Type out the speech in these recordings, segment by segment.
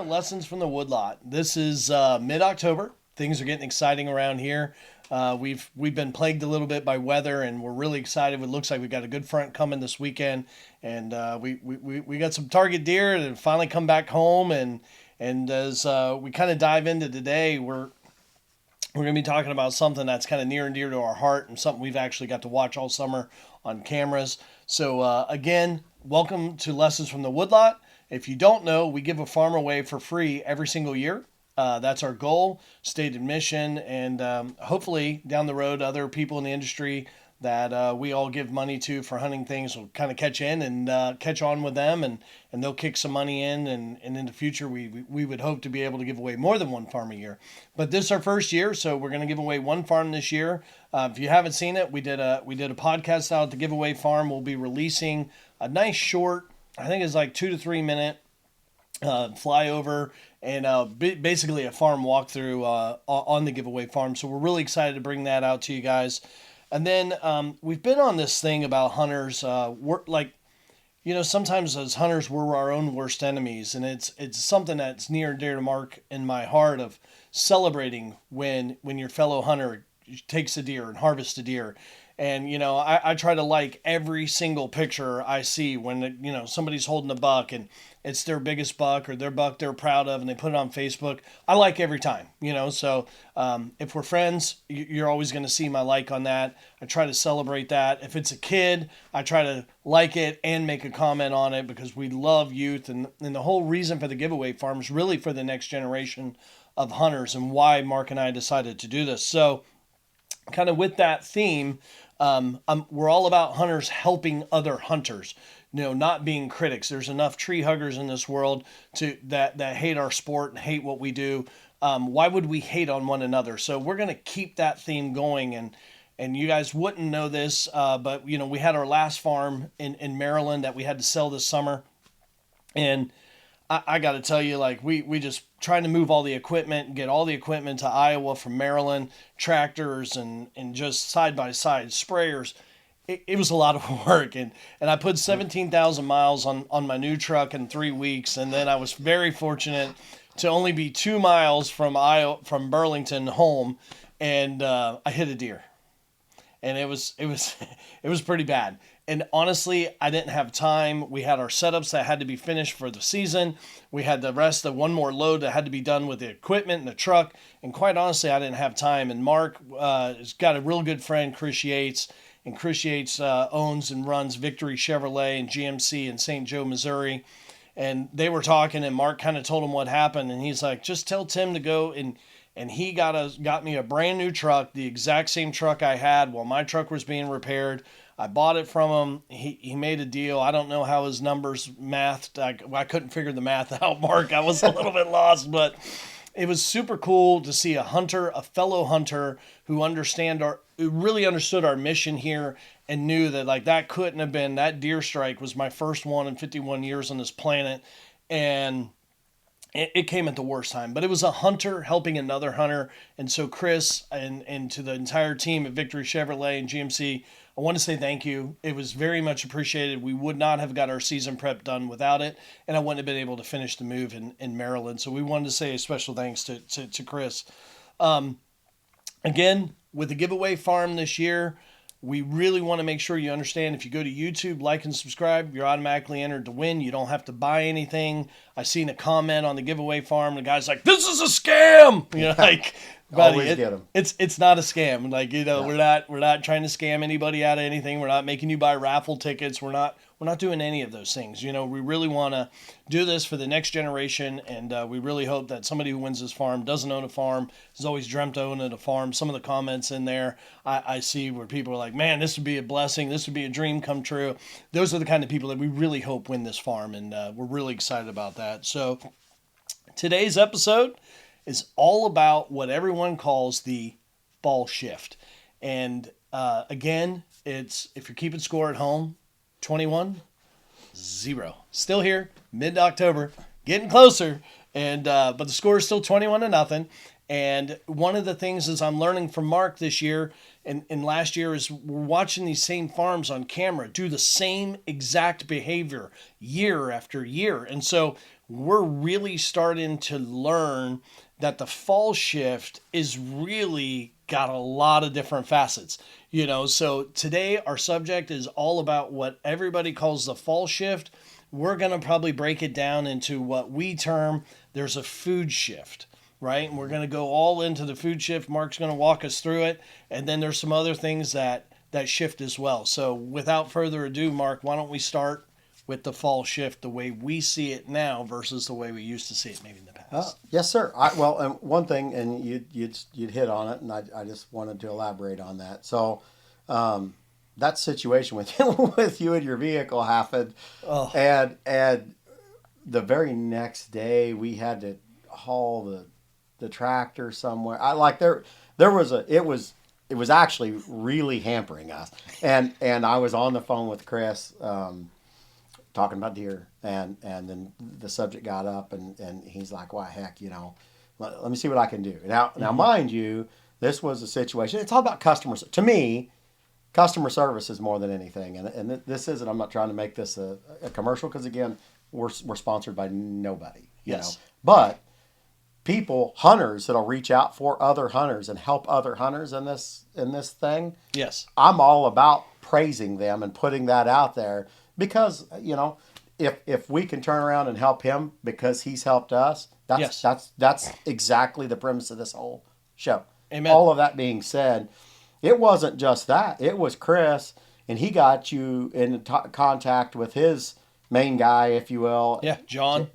Lessons from the Woodlot. This is mid-October. Things are getting exciting around here. We've been plagued a little bit by weather, and we're really excited. It looks like we got a good front coming this weekend, and we got some target deer that have finally come back home. And as we kind of dive into today, we're going to be talking about something that's kind of near and dear to our heart, and something we've actually got to watch all summer on cameras. So again, welcome to Lessons from the Woodlot. If you don't know, we give a farm away for free every single year. That's our goal, stated mission, and hopefully down the road, other people in the industry that we all give money to for hunting things will kind of catch in and catch on with them, and they'll kick some money in, and in the future we would hope to be able to give away more than one farm a year. But this is our first year, so we're going to give away one farm this year. If you haven't seen it, we did a podcast out at the giveaway farm. We'll be releasing a nice short, I think it's like 2 to 3 minute flyover and basically a farm walkthrough on the giveaway farm. So we're really excited to bring that out to you guys. And then we've been on this thing about hunters. Sometimes as hunters, we're our own worst enemies. And it's something that's near and dear to Mark in my heart, of celebrating when your fellow hunter takes a deer and harvests a deer. And, I try to like every single picture I see when, somebody's holding a buck and it's their biggest buck or their buck they're proud of, and they put it on Facebook. I like every time, so if we're friends, you're always going to see my like on that. I try to celebrate that. If it's a kid, I try to like it and make a comment on it, because we love youth. And the whole reason for the giveaway farm is really for the next generation of hunters, and why Mark and I decided to do this. So kind of with that theme, we're all about hunters helping other hunters, not being critics. There's enough tree huggers in this world that hate our sport and hate what we do. Why would we hate on one another? So we're going to keep that theme going. And you guys wouldn't know this, but we had our last farm in Maryland that we had to sell this summer. And I got to tell you, we just trying to move all the equipment and get all the equipment to Iowa from Maryland, tractors and just side-by-side sprayers. It was a lot of work. And I put 17,000 miles on my new truck in 3 weeks. And then I was very fortunate to only be 2 miles from Burlington home. And I hit a deer. And it was pretty bad. And honestly, I didn't have time. We had our setups that had to be finished for the season. We had the rest of one more load that had to be done with the equipment and the truck. And quite honestly, I didn't have time. And Mark has got a real good friend, Chris Yates. And Chris Yates owns and runs Victory Chevrolet and GMC in St. Joe, Missouri. And they were talking, and Mark kind of told him what happened. And he's like, just tell Tim to go. And he got me a brand new truck, the exact same truck I had while my truck was being repaired. I bought it from him. He made a deal. I don't know how his numbers mathed. I couldn't figure the math out, Mark. I was a little bit lost, but it was super cool to see a fellow hunter who really understood our mission here, and knew that that couldn't have been, that deer strike was my first one in 51 years on this planet. And it came at the worst time, but it was a hunter helping another hunter. And so Chris and to the entire team at Victory Chevrolet and GMC, I want to say thank you. It was very much appreciated. We would not have got our season prep done without it, and I wouldn't have been able to finish the move in Maryland. So we wanted to say a special thanks to Chris. Again, with the giveaway farm this year, we really want to make sure you understand, if you go to YouTube, like and subscribe, you're automatically entered to win. You don't have to buy anything. I seen a comment on the giveaway farm. The guy's like, "This is a scam." Buddy, Always get 'em. It's not a scam. We're not trying to scam anybody out of anything. We're not making you buy raffle tickets. We're not doing any of those things. We really want to do this for the next generation, and we really hope that somebody who wins this farm doesn't own a farm, has always dreamt of owning a farm. Some of the comments in there I see where people are like, "Man, this would be a blessing. This would be a dream come true." Those are the kind of people that we really hope win this farm, and we're really excited about that. So today's episode is all about what everyone calls the fall shift. And again, it's, if you're keeping score at home, 21-0. Still here, mid-October, getting closer. And but the score is still 21-0. And one of the things is I'm learning from Mark this year and last year is we're watching these same farms on camera do the same exact behavior year after year. And so we're really starting to learn that the fall shift is really got a lot of different facets. So today our subject is all about what everybody calls the fall shift. We're going to probably break it down into what we term there's a food shift, right? And we're going to go all into the food shift. Mark's going to walk us through it. And then there's some other things that shift as well. So without further ado, Mark, why don't we start with the fall shift, the way we see it now versus the way we used to see it maybe in the past? Yes, sir. One thing, and you'd hit on it, and I just wanted to elaborate on that. So, that situation with with you and your vehicle happened, and the very next day we had to haul the tractor somewhere. It was actually really hampering us, and I was on the phone with Chris. Talking about deer, and then the subject got up, and he's like, "Why, heck, let me see what I can do." Now, mind you, this was a situation. It's all about customer. To me, customer service is more than anything, and this isn't. I'm not trying to make this a commercial because again, we're sponsored by nobody, yes. But hunters that'll reach out for other hunters and help other hunters in this thing. Yes, I'm all about praising them and putting that out there. Because if we can turn around and help him because he's helped us, that's exactly the premise of this whole show. Amen. All of that being said, it wasn't just that. It was Chris, and he got you in contact with his main guy, if you will. Yeah, John.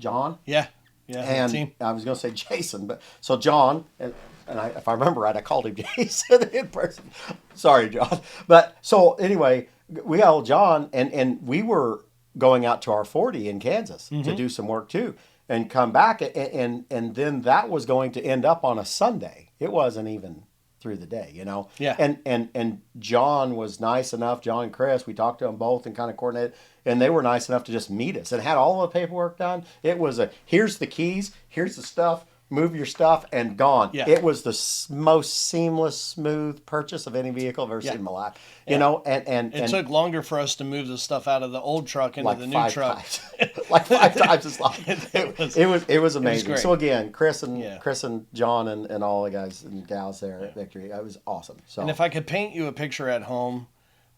Yeah. And team. I was going to say Jason, but so John, and if I remember right, I called him Jason in person. Sorry, John. But so anyway, we got old John, and we were going out to our 40 in Kansas to do some work too, and come back, and then that was going to end up on a Sunday. It wasn't even through the day, Yeah. And John was nice enough. John and Chris, we talked to them both and kind of coordinated, and they were nice enough to just meet us and had all the paperwork done. It was here's the keys, here's the stuff. Move your stuff and gone. Yeah. It was the most seamless, smooth purchase of any vehicle I've ever seen in my life. And it took longer for us to move the stuff out of the old truck into the new truck. Like 5 times as long. It was amazing. It was so again, Chris and John and all the guys and gals there at Victory, it was awesome. So, and if I could paint you a picture at home,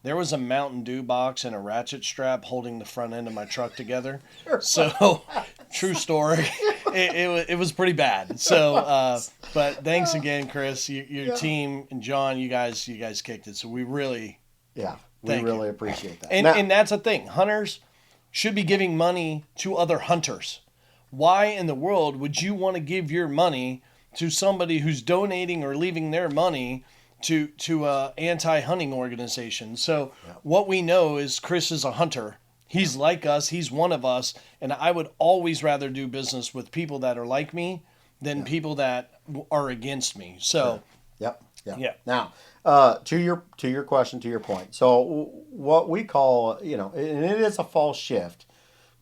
there was a Mountain Dew box and a ratchet strap holding the front end of my truck together. So, true story. It was pretty bad. So, but thanks again, Chris. Your team and John, you guys kicked it. So we really, really appreciate that. And that's the thing. Hunters should be giving money to other hunters. Why in the world would you want to give your money to somebody who's donating or leaving their money to a anti-hunting organization? So what we know is Chris is a hunter. He's like us. He's one of us. And I would always rather do business with people that are like me than people that are against me. So, Yeah. Now, to your question, to your point. So what we call, and it is a false shift,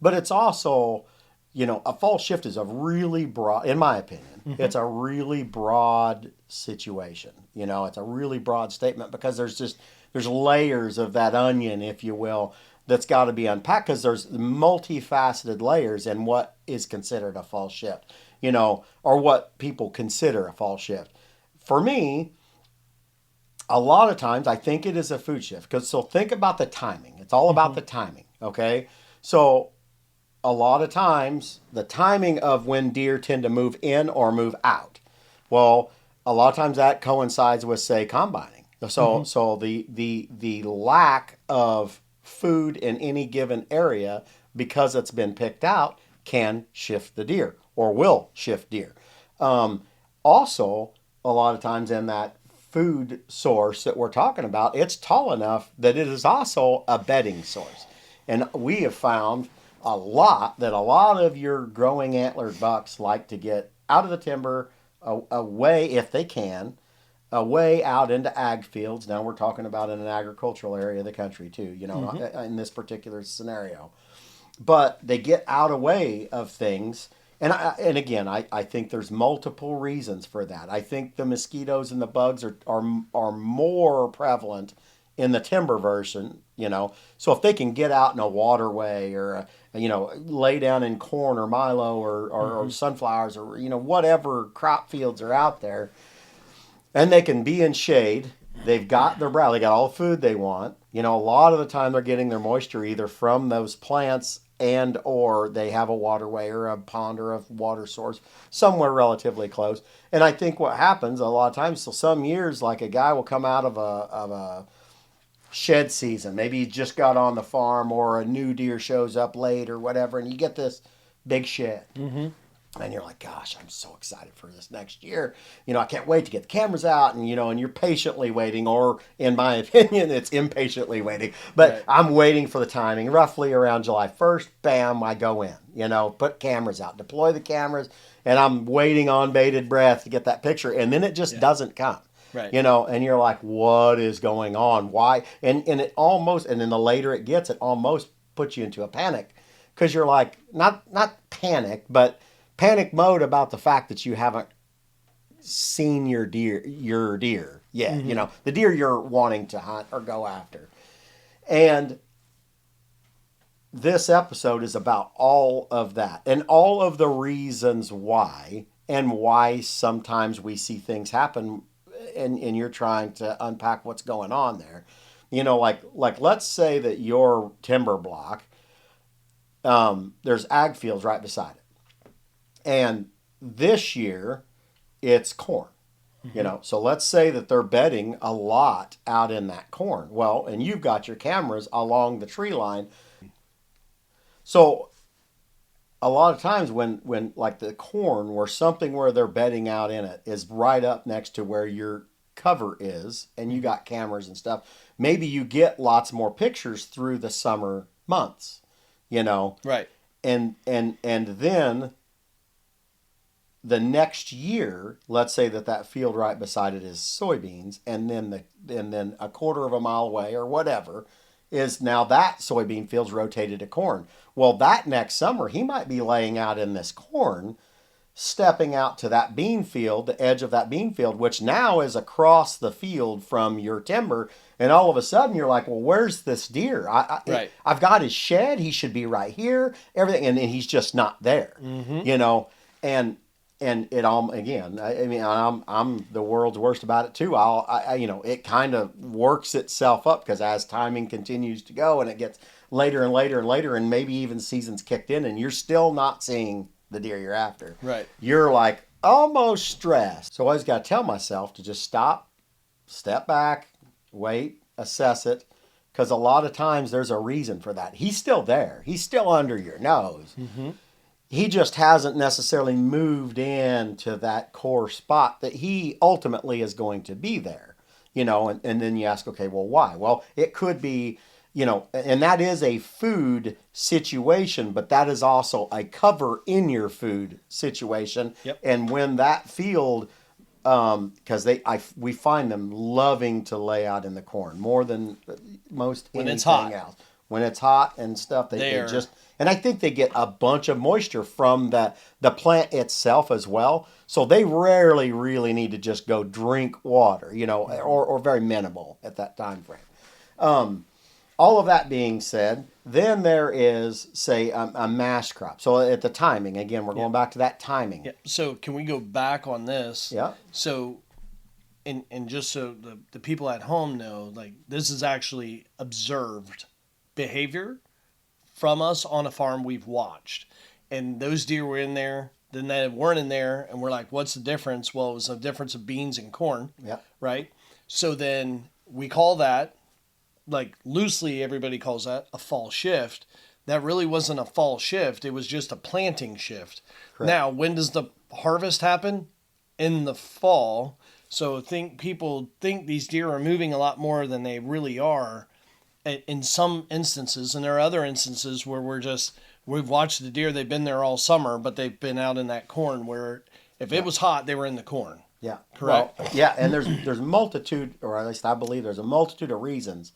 but it's also, a false shift is a really broad, in my opinion, it's a really broad situation. It's a really broad statement because there's layers of that onion, if you will, that's got to be unpacked because there's multifaceted layers in what is considered a false shift, or what people consider a false shift. For me, a lot of times I think it is a food shift so think about the timing. It's all about the timing. Okay. So a lot of times the timing of when deer tend to move in or move out. Well, a lot of times that coincides with, say, combining. So the lack of food in any given area because it's been picked out can shift the deer or will shift deer. Also, a lot of times in that food source that we're talking about, it's tall enough that it is also a bedding source. And we have found a lot of your growing antlered bucks like to get out of the timber, away if they can, away out into ag fields. Now we're talking about in an agricultural area of the country too, in this particular scenario. But they get out away of things And again, I think there's multiple reasons for that. I think the mosquitoes and the bugs are more prevalent in the timber version, So if they can get out in a waterway or lay down in corn or milo or sunflowers or whatever crop fields are out there, and they can be in shade. They've got their brow. They got all the food they want. A lot of the time they're getting their moisture either from those plants and or they have a waterway or a pond or a water source somewhere relatively close. And I think what happens a lot of times, so some years, like a guy will come out of a shed season. Maybe he just got on the farm or a new deer shows up late or whatever, and you get this big shed. Mm-hmm. And you're like, gosh, I'm so excited for this next year. I can't wait to get the cameras out. And, and you're patiently waiting, or in my opinion, it's impatiently waiting. But Right. I'm waiting for the timing. Roughly around July 1st, bam, I go in, put cameras out, deploy the cameras. And I'm waiting on bated breath to get that picture. And then it just doesn't come. Right. And you're like, what is going on? Why? And it almost, and then the later it gets, it almost puts you into a panic. Because you're like, not panic, but panic mode about the fact that you haven't seen your deer yet. Mm-hmm. The deer you're wanting to hunt or go after. And this episode is about all of that and all of the reasons why, and why sometimes we see things happen and you're trying to unpack what's going on there. Like let's say that your timber block, there's ag fields right beside it. And this year, it's corn. So let's say that they're bedding a lot out in that corn. Well, and you've got your cameras along the tree line. So a lot of times when like the corn or something where they're bedding out in it is right up next to where your cover is, and you got cameras and stuff, maybe you get lots more pictures through the summer months, Right. And then the next year, let's say that field right beside it is soybeans, and then a quarter of a mile away or whatever is now that soybean field's rotated to corn. Well, that next summer he might be laying out in this corn, stepping out to that bean field, the edge of that bean field, which now is across the field from your timber. And all of a sudden you're like, well, where's this deer? Right. I've got his shed. He should be right here. Everything, and he's just not there. Mm-hmm. And it all again. I mean, I'm the world's worst about it too. It kind of works itself up because as timing continues to go and it gets later and later and later, and maybe even seasons kicked in, and you're still not seeing the deer you're after. Right. You're like almost stressed. So I always got to tell myself to just stop, step back, wait, assess it. Because a lot of times there's a reason for that. He's still there. He's still under your nose. Mm-hmm. He just hasn't necessarily moved into that core spot that he ultimately is going to be there. And then you ask, okay, well, why? Well, it could be, and that is a food situation, but that is also a cover in your food situation. Yep. And when that field, because we find them loving to lay out in the corn more than most When anything it's hot. else. When it's hot and stuff, they just, and I think they get a bunch of moisture from the plant itself as well. So they rarely really need to just go drink water, or very minimal at that time frame. All of that being said, then there is, say, a mash crop. So at the timing, again, we're going back to that timing. Yeah. So can we go back on this? Yeah. So, and just so the people at home know, like this is actually observed behavior from us on a farm we've watched. And those deer were in there, then they weren't in there, and we're like, what's the difference? Well, it was a difference of beans and corn. Yeah. Right? So then we call that, like loosely everybody calls that a fall shift. That really wasn't a fall shift. It was just a planting shift. Correct. Now, when does the harvest happen? In the fall. So people think these deer are moving a lot more than they really are in some instances. And there are other instances where we've watched the deer, they've been there all summer, but they've been out in that corn where if it was hot, they were in the corn. Yeah. Correct. Well, yeah, and there's multitude, or at least I believe there's a multitude of reasons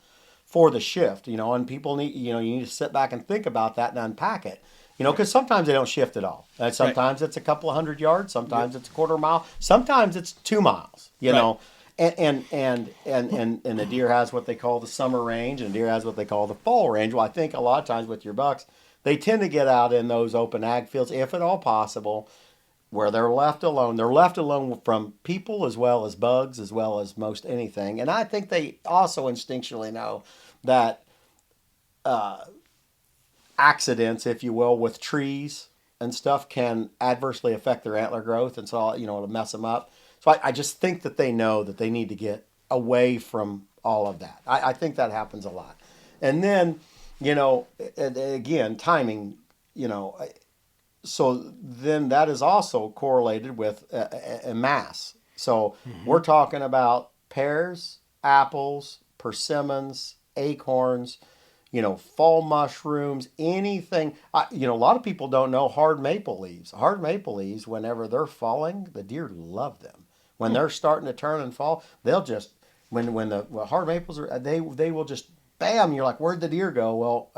for the shift, and people need, you need to sit back and think about that and unpack it, because sometimes they don't shift at all. And Right. sometimes it's a couple of 100 yards, sometimes it's a quarter mile, sometimes it's 2 miles, Right. and the deer has what they call the summer range, and the deer has what they call the fall range. Well, I think a lot of times with your bucks, they tend to get out in those open ag fields, if at all possible, where they're left alone. They're left alone from people as well as bugs, as well as most anything. And I think they also instinctually know that accidents, if you will, with trees and stuff can adversely affect their antler growth, and so it'll mess them up. So I just think that they know that they need to get away from all of that. I think that happens a lot. And then, again, timing, so then that is also correlated with a mass. So we're talking about pears, apples, persimmons, acorns, fall mushrooms, anything. A lot of people don't know hard maple leaves. Hard maple leaves, whenever they're falling, the deer love them. When they're starting to turn and fall, they'll just, when the hard maples are, they will just, bam, you're like, where'd the deer go? Well,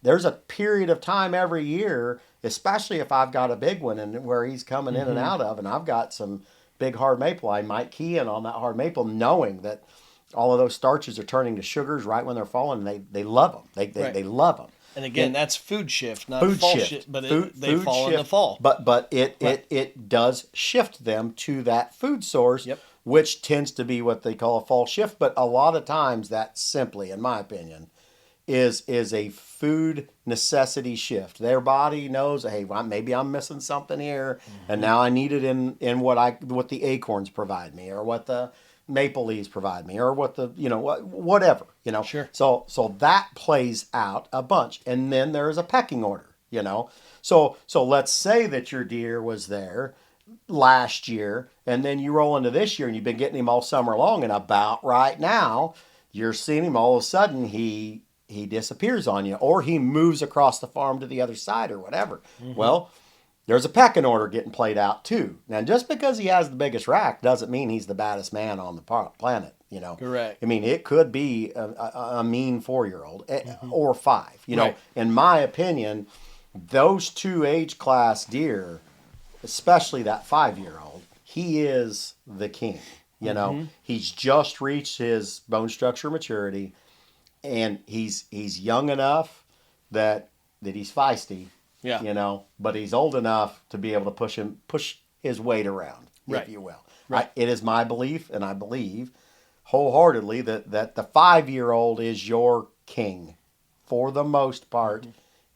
there's a period of time every year, especially if I've got a big one and where he's coming in and out of, and I've got some big hard maple, I might key in on that hard maple, knowing that all of those starches are turning to sugars right when they're falling. And they love them. They love them. And again, that's food shift, not Food fall shift. shift. But they Food fall in the shift, fall. But it, Right. it does shift them to that food source, Yep. which tends to be what they call a fall shift. But a lot of times that simply, in my opinion, is a food necessity shift. Their body knows, hey, well, maybe I'm missing something here, and now I need it in what the acorns provide me, or what the maple leaves provide me, or what the whatever. Sure. So that plays out a bunch, and then there is a pecking order. So let's say that your deer was there last year, and then you roll into this year, and you've been getting him all summer long, and about right now you're seeing him, all of a sudden he disappears on you, or he moves across the farm to the other side, or whatever. Well, there's a pecking order getting played out too. Now, just because he has the biggest rack doesn't mean he's the baddest man on the planet. Correct. I mean, it could be a mean 4-year-old or 5. Right. In my opinion, those two age class deer, especially that 5-year-old, he is the king. He's just reached his bone structure maturity, and he's young enough that he's feisty. Yeah. But he's old enough to be able to push his weight around, Right. if you will. Right. It is my belief, and I believe wholeheartedly that the 5-year-old is your king for the most part.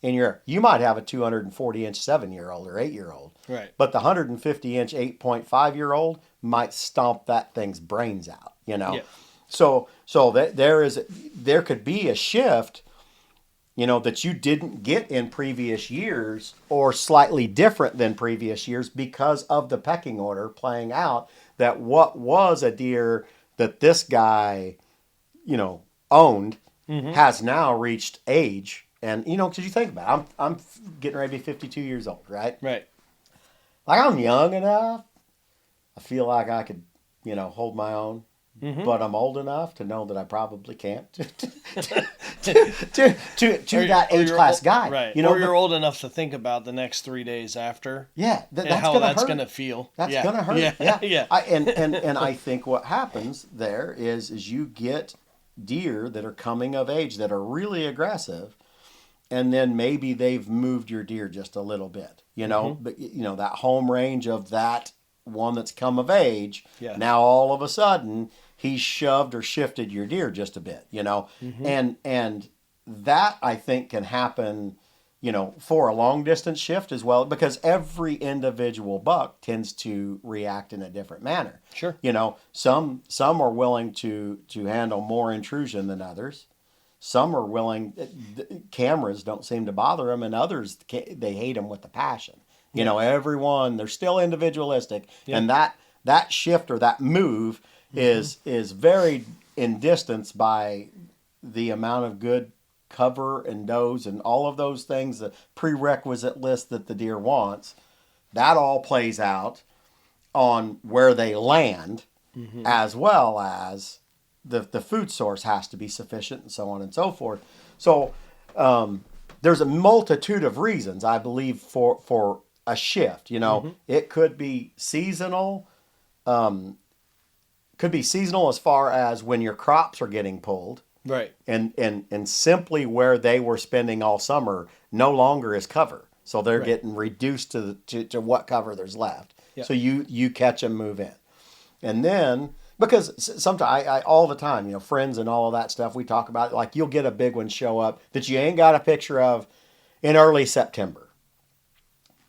You might have a 240-inch 7-year-old or 8-year-old, Right. but the 150-inch 8.5-year-old might stomp that thing's brains out. Yeah. So that there could be a shift, that you didn't get in previous years, or slightly different than previous years, because of the pecking order playing out, that what was a deer that this guy, owned, has now reached age. And, because you think about it, I'm getting ready to be 52 years old, right? Right. Like, I'm young enough. I feel like I could, hold my own. But I'm old enough to know that I probably can't to that age class guy. Right. Or you're old enough to think about the next 3 days after. Yeah, And that's how gonna that's hurt. going to feel. That's Yeah. gonna hurt. Yeah. Yeah. Yeah. And I think what happens there is you get deer that are coming of age that are really aggressive, and then maybe they've moved your deer just a little bit. But that home range of that one that's come of age. Yeah. Now all of a sudden he's shoved or shifted your deer just a bit. And that, I think, can happen, for a long distance shift as well, because every individual buck tends to react in a different manner. Sure. Some are willing to handle more intrusion than others. Some are willing. Cameras don't seem to bother them, and others, they hate them with a passion. Everyone, they're still individualistic, and that shift or that move is varied in distance by the amount of good cover and does and all of those things, the prerequisite list that the deer wants. That all plays out on where they land, as well as the food source has to be sufficient, and so on and so forth. So there's a multitude of reasons, I believe, for a shift. It could be seasonal. Could be seasonal as far as when your crops are getting pulled. Right. And simply where they were spending all summer no longer is cover. So they're Right. getting reduced to what cover there's left. Yeah. So you catch them, move in. And then, because sometimes I all the time, friends and all of that stuff, we talk about, like, you'll get a big one show up that you ain't got a picture of in early September.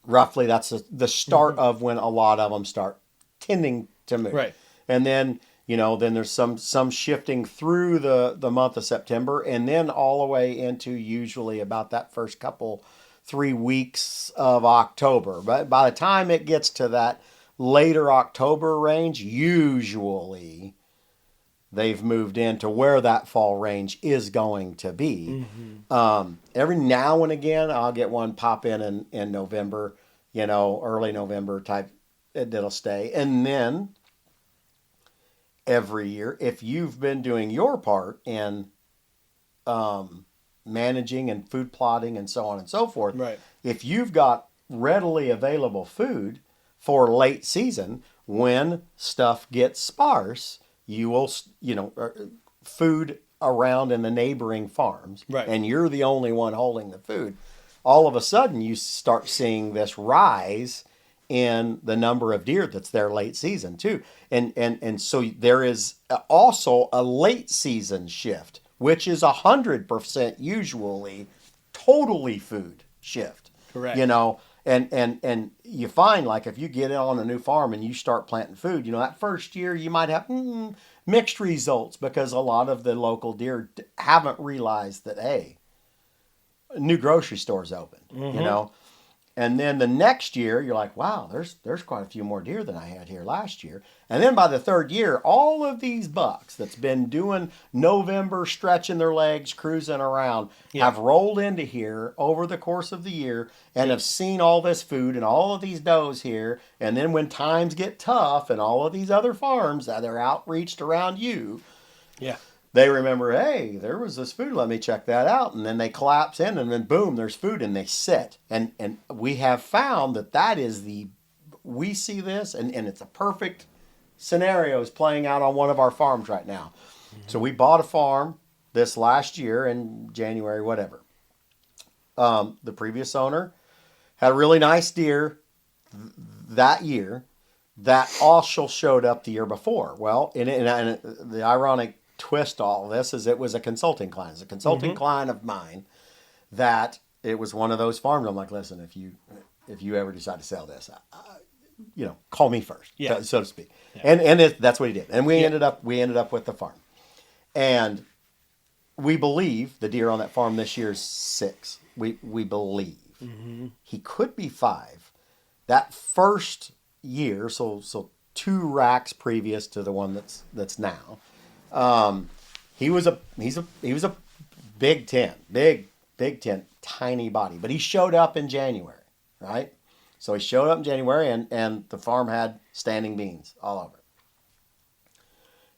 Roughly, that's the start of when a lot of them start tending to move. Right. And then, then there's some shifting through the month of September, and then all the way into usually about that first 3 weeks of October. But by the time it gets to that later October range, usually they've moved into where that fall range is going to be. Every now and again, I'll get one pop in November, early November type, that'll stay. And then every year, if you've been doing your part in managing and food plotting and so on and so forth, Right. if you've got readily available food for late season, when stuff gets sparse, you will, food around in the neighboring farms, Right. and you're the only one holding the food. All of a sudden, you start seeing this rise in the number of deer that's there late season too, and so there is also a late season shift, which is 100% usually totally food shift. Correct. And you find, like, if you get on a new farm and you start planting food, that first year you might have mixed results, because a lot of the local deer haven't realized that, hey, a new grocery store's open, And then the next year, you're like, wow, there's quite a few more deer than I had here last year. And then by the third year, all of these bucks that's been doing November, stretching their legs, cruising around, have rolled into here over the course of the year and have seen all this food and all of these does here. And then when times get tough and all of these other farms that are outreached around you, Yeah. they remember, hey, there was this food, let me check that out. And then they collapse in, and then boom, there's food, and they sit. And we have found that is we see this, and it's a perfect scenario is playing out on one of our farms right now. So we bought a farm this last year in January, whatever. The previous owner had a really nice deer that year that also showed up the year before. Well, and the ironic twist to all of this is it was a consulting client. It's a consulting client of mine that it was one of those farms. I'm like, listen, if you ever decide to sell this, call me first, so to speak. Yeah. And that's what he did. And we ended up with the farm. And we believe the deer on that farm this year is 6. We believe. He could be 5. That first year, so 2 racks previous to the one that's now. He was a big 10, big 10, tiny body, but he showed up in January, right? So he showed up in January, and the farm had standing beans all over it.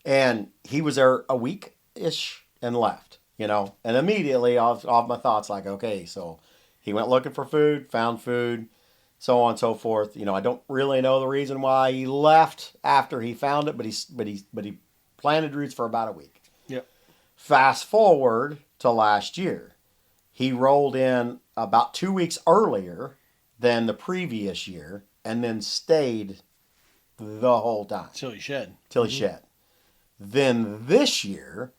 And he was there a week-ish and left, and immediately off my thoughts, like, okay, so he went looking for food, found food, so on and so forth. I don't really know the reason why he left after he found it, but he planted roots for about a week. Yep. Fast forward to last year. He rolled in about 2 weeks earlier than the previous year, and then stayed the whole time. Till he shed. Then this year,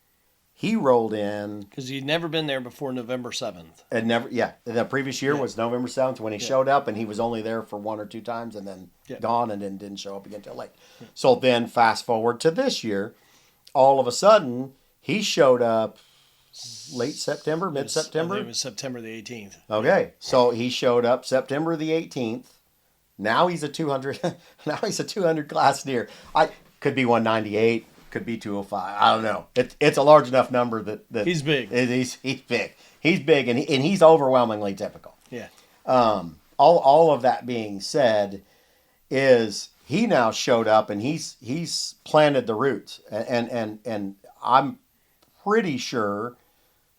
he rolled in. Because he'd never been there before November 7th. The previous year was November 7th when he showed up, and he was only there for 1 or 2 times and then gone, and then didn't show up again until late. So then fast forward to this year, all of a sudden, he showed up late September, mid-September? I think it was September the 18th. Okay, so he showed up September the 18th. Now he's a 200. Now he's a 200 class deer. I could be 198, could be 205. I don't know. It's a large enough number that he's big. He's big. He's big, and he's overwhelmingly typical. Yeah. All of that being said, is he now showed up and he's planted the roots, and I'm pretty sure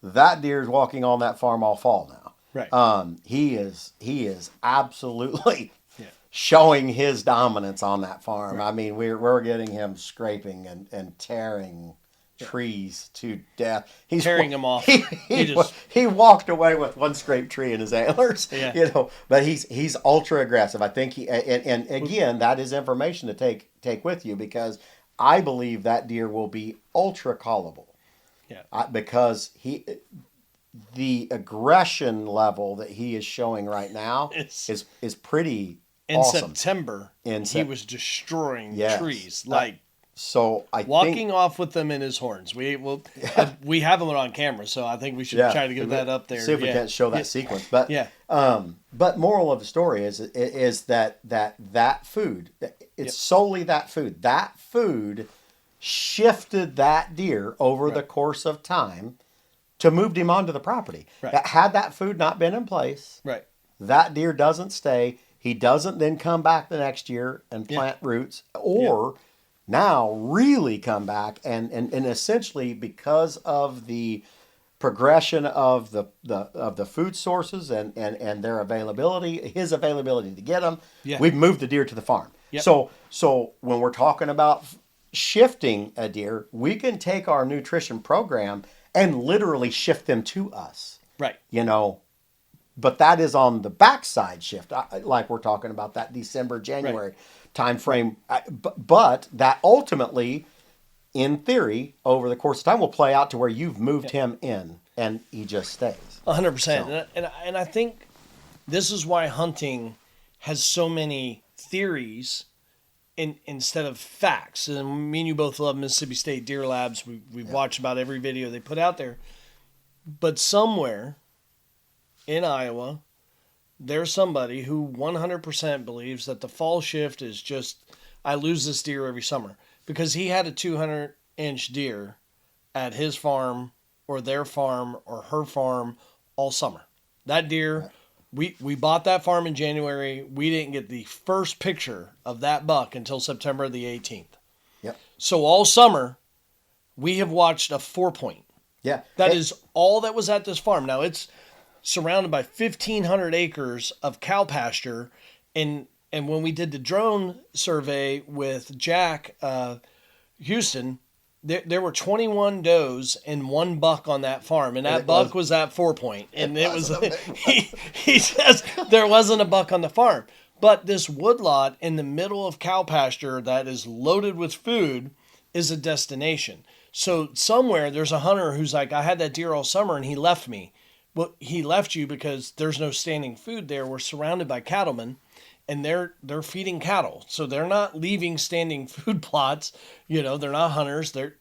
that deer is walking on that farm all fall now. Right. He is absolutely Yeah. showing his dominance on that farm. Right. I mean, we're getting him scraping and tearing trees to death. He's Tearing them off. He walked away with one scraped tree in his antlers. Yeah. You know, but he's ultra aggressive. I think and again, that is information to take with you, because I believe that deer will be ultra callable. Yeah. Because the aggression level that he is showing right now is pretty in awesome. September, he was destroying trees. So I walking think, off with them in his horns. We have them on camera, so I think we should try to get that up there. See if we can't show that sequence. But but moral of the story is that food, it's solely that food. That food shifted that deer over the course of time to move him onto the property. Right. Had that food not been in place, right, that deer doesn't stay. He doesn't then come back the next year and plant roots, or now really come back and essentially, because of the progression of the food sources and their availability, his availability to get them, we've moved the deer to the farm. Yep. So when we're talking about shifting a deer, we can take our nutrition program and literally shift them to us. Right. You know, but that is on the backside shift, like we're talking about that December, January time frame. But that ultimately, in theory, over the course of time, will play out to where you've moved him in and he just stays. 100%. And I think this is why hunting has so many theories instead of facts. And me and you both love Mississippi State Deer Labs. We've watched about every video they put out there. But somewhere in Iowa, there's somebody who 100% believes that the fall shift is just, I lose this deer every summer. Because he had a 200-inch deer at his farm or their farm or her farm all summer. That deer, we bought that farm in January. We didn't get the first picture of that buck until September the 18th. Yep. So all summer, we have watched a 4-point. Yeah. That is all that was at this farm. Now, it's surrounded by 1,500 acres of cow pasture. And when we did the drone survey with Jack Houston, there were 21 does and 1 buck on that farm. And that buck was at 4-point. And it was he says there wasn't a buck on the farm. But this woodlot in the middle of cow pasture that is loaded with food is a destination. So somewhere there's a hunter who's like, I had that deer all summer and he left me. Well, he left you because there's no standing food there. We're surrounded by cattlemen, and they're feeding cattle. So they're not leaving standing food plots. You know, they're not hunters. They're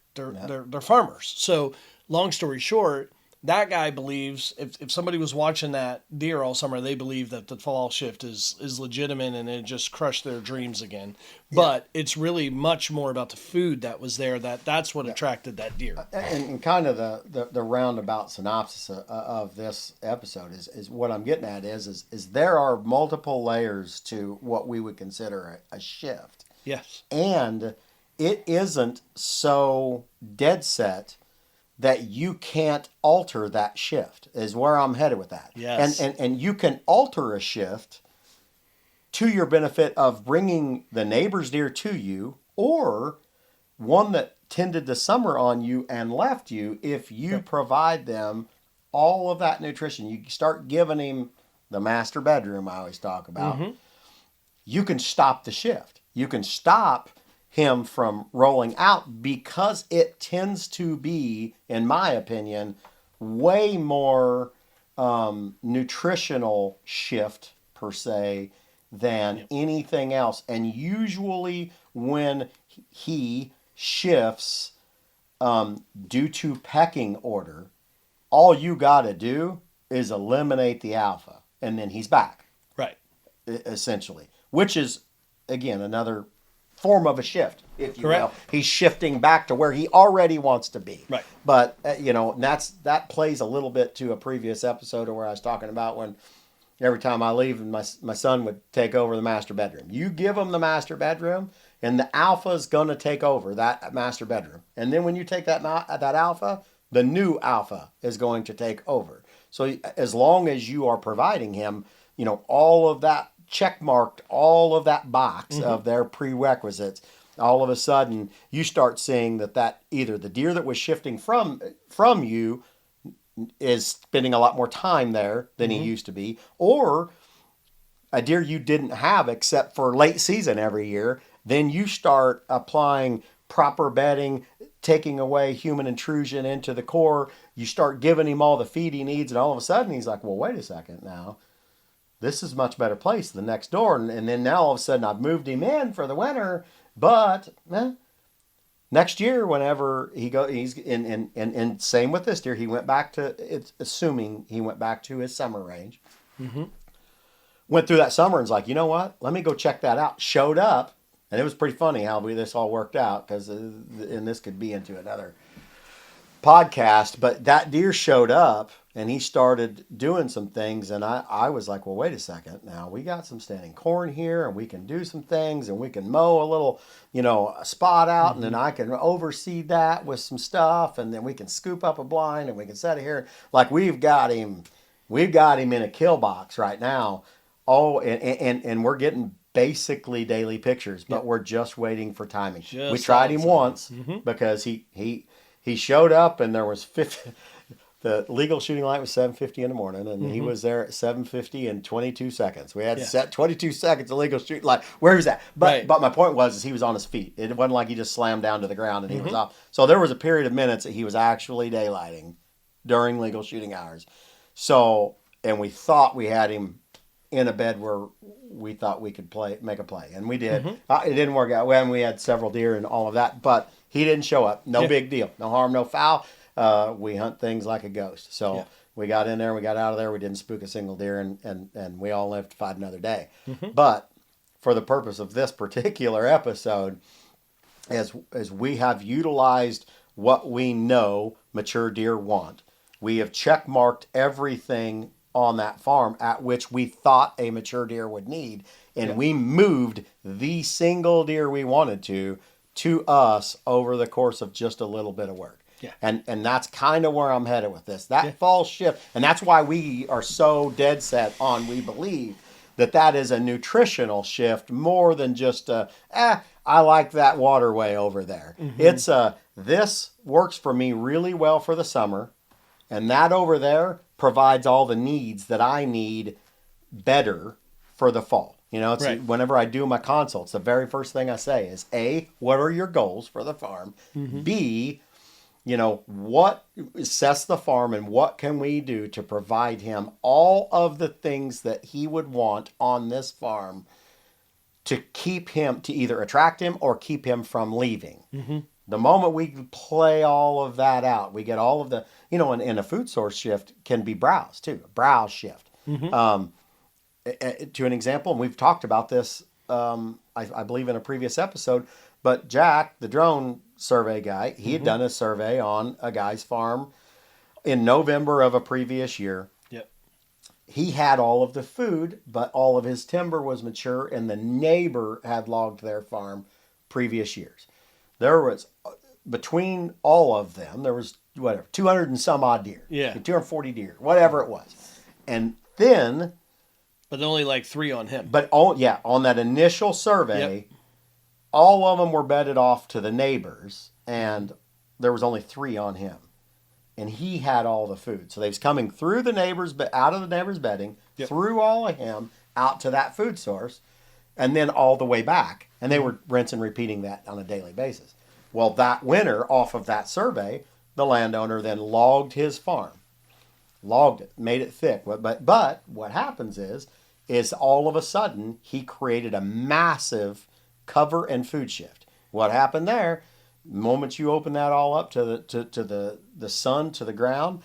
farmers. So long story short, that guy believes if somebody was watching that deer all summer, they believe that the fall shift is legitimate and it just crushed their dreams again. Yeah. But it's really much more about the food that was there. That's what attracted that deer. And kind of the roundabout synopsis of this episode is what I'm getting at is there are multiple layers to what we would consider a shift. Yes. And it isn't so dead set that you can't alter that shift, is where I'm headed with that. Yes. And you can alter a shift to your benefit of bringing the neighbor's deer to you, or one that tended to summer on you and left you, if you provide them all of that nutrition. You start giving him the master bedroom I always talk about. Mm-hmm. You can stop the shift. You can stop him from rolling out, because it tends to be, in my opinion, way more nutritional shift per se than anything else. And usually when he shifts due to pecking order, all you got to do is eliminate the alpha, and then he's back. Right. Essentially, which is, again, another form of a shift, if you Correct. will. He's shifting back to where he already wants to be. Right. But that plays a little bit to a previous episode where I was talking about when every time I leave, my son would take over the master bedroom. You give him the master bedroom, and the alpha is going to take over that master bedroom. And then when you take that alpha, the new alpha is going to take over. So as long as you are providing him, all of that check marked, all of that box of their prerequisites, all of a sudden you start seeing that either the deer that was shifting from you is spending a lot more time there than he used to be, or a deer you didn't have except for late season every year, then you start applying proper bedding, taking away human intrusion into the core. You start giving him all the feed he needs, and all of a sudden he's like, well, wait a second now. This is a much better place than next door. And then now all of a sudden I've moved him in for the winter, but next year, whenever he's in, and same with this deer, he went back to, it's assuming he went back to his summer range. Went through that summer and was like, you know what? Let me go check that out. Showed up, and it was pretty funny how this all worked out, because, and this could be into another podcast, but that deer showed up and he started doing some things, and I was like, well, wait a second. Now we got some standing corn here, and we can do some things, and we can mow a little, a spot out, and then I can oversee that with some stuff, and then we can scoop up a blind, and we can set it here. Like we've got him in a kill box right now. Oh, and we're getting basically daily pictures, but we're just waiting for timing. We tried him once because he showed up, and there was 50. The legal shooting light was 7:50 in the morning, and he was there at 7:50 in 22 seconds. We had set 22 seconds of legal shooting light. Where was that? But my point was he was on his feet. It wasn't like he just slammed down to the ground and he was off. So there was a period of minutes that he was actually daylighting during legal shooting hours. So, and we thought we had him in a bed where we thought we could make a play, and we did. It didn't work out. Well, we had several deer and all of that, but he didn't show up. No big deal. No harm, no foul. We hunt things like a ghost. So we got in there, we got out of there, we didn't spook a single deer, and we all lived to fight another day. But for the purpose of this particular episode, as we have utilized what we know mature deer want, we have check marked everything on that farm at which we thought a mature deer would need, and we moved the single deer we wanted to us over the course of just a little bit of work. Yeah. And that's kind of where I'm headed with this. That fall shift, and that's why we are so dead set on, we believe that is a nutritional shift more than just I like that waterway over there. It's this works for me really well for the summer, and that over there provides all the needs that I need better for the fall. It's whenever I do my consults, the very first thing I say is, A, what are your goals for the farm? B, what sets the farm, and what can we do to provide him all of the things that he would want on this farm to keep him, to either attract him or keep him from leaving. The moment we play all of that out, we get all of the, and a food source shift can be browse too, a browse shift. To an example, and we've talked about this, I believe in a previous episode, but Jack, the drone survey guy, he had done a survey on a guy's farm in November of a previous year. He had all of the food, but all of his timber was mature, and the neighbor had logged their farm previous years. There was, between all of them, there was 200 and some odd deer. 240 deer, whatever it was. And then... But only like 3 on him. But on that initial survey, all of them were bedded off to the neighbors, and there was only 3 on him. And he had all the food. So they was coming through the neighbors, but out of the neighbor's bedding, through all of him, out to that food source, and then all the way back. And they were rinsing and repeating that on a daily basis. Well, that winter, off of that survey, the landowner then logged his farm. Logged it, made it thick. But what happens is all of a sudden, he created a massive cover and food shift. What happened there? The moment you open that all up to the sun, to the ground,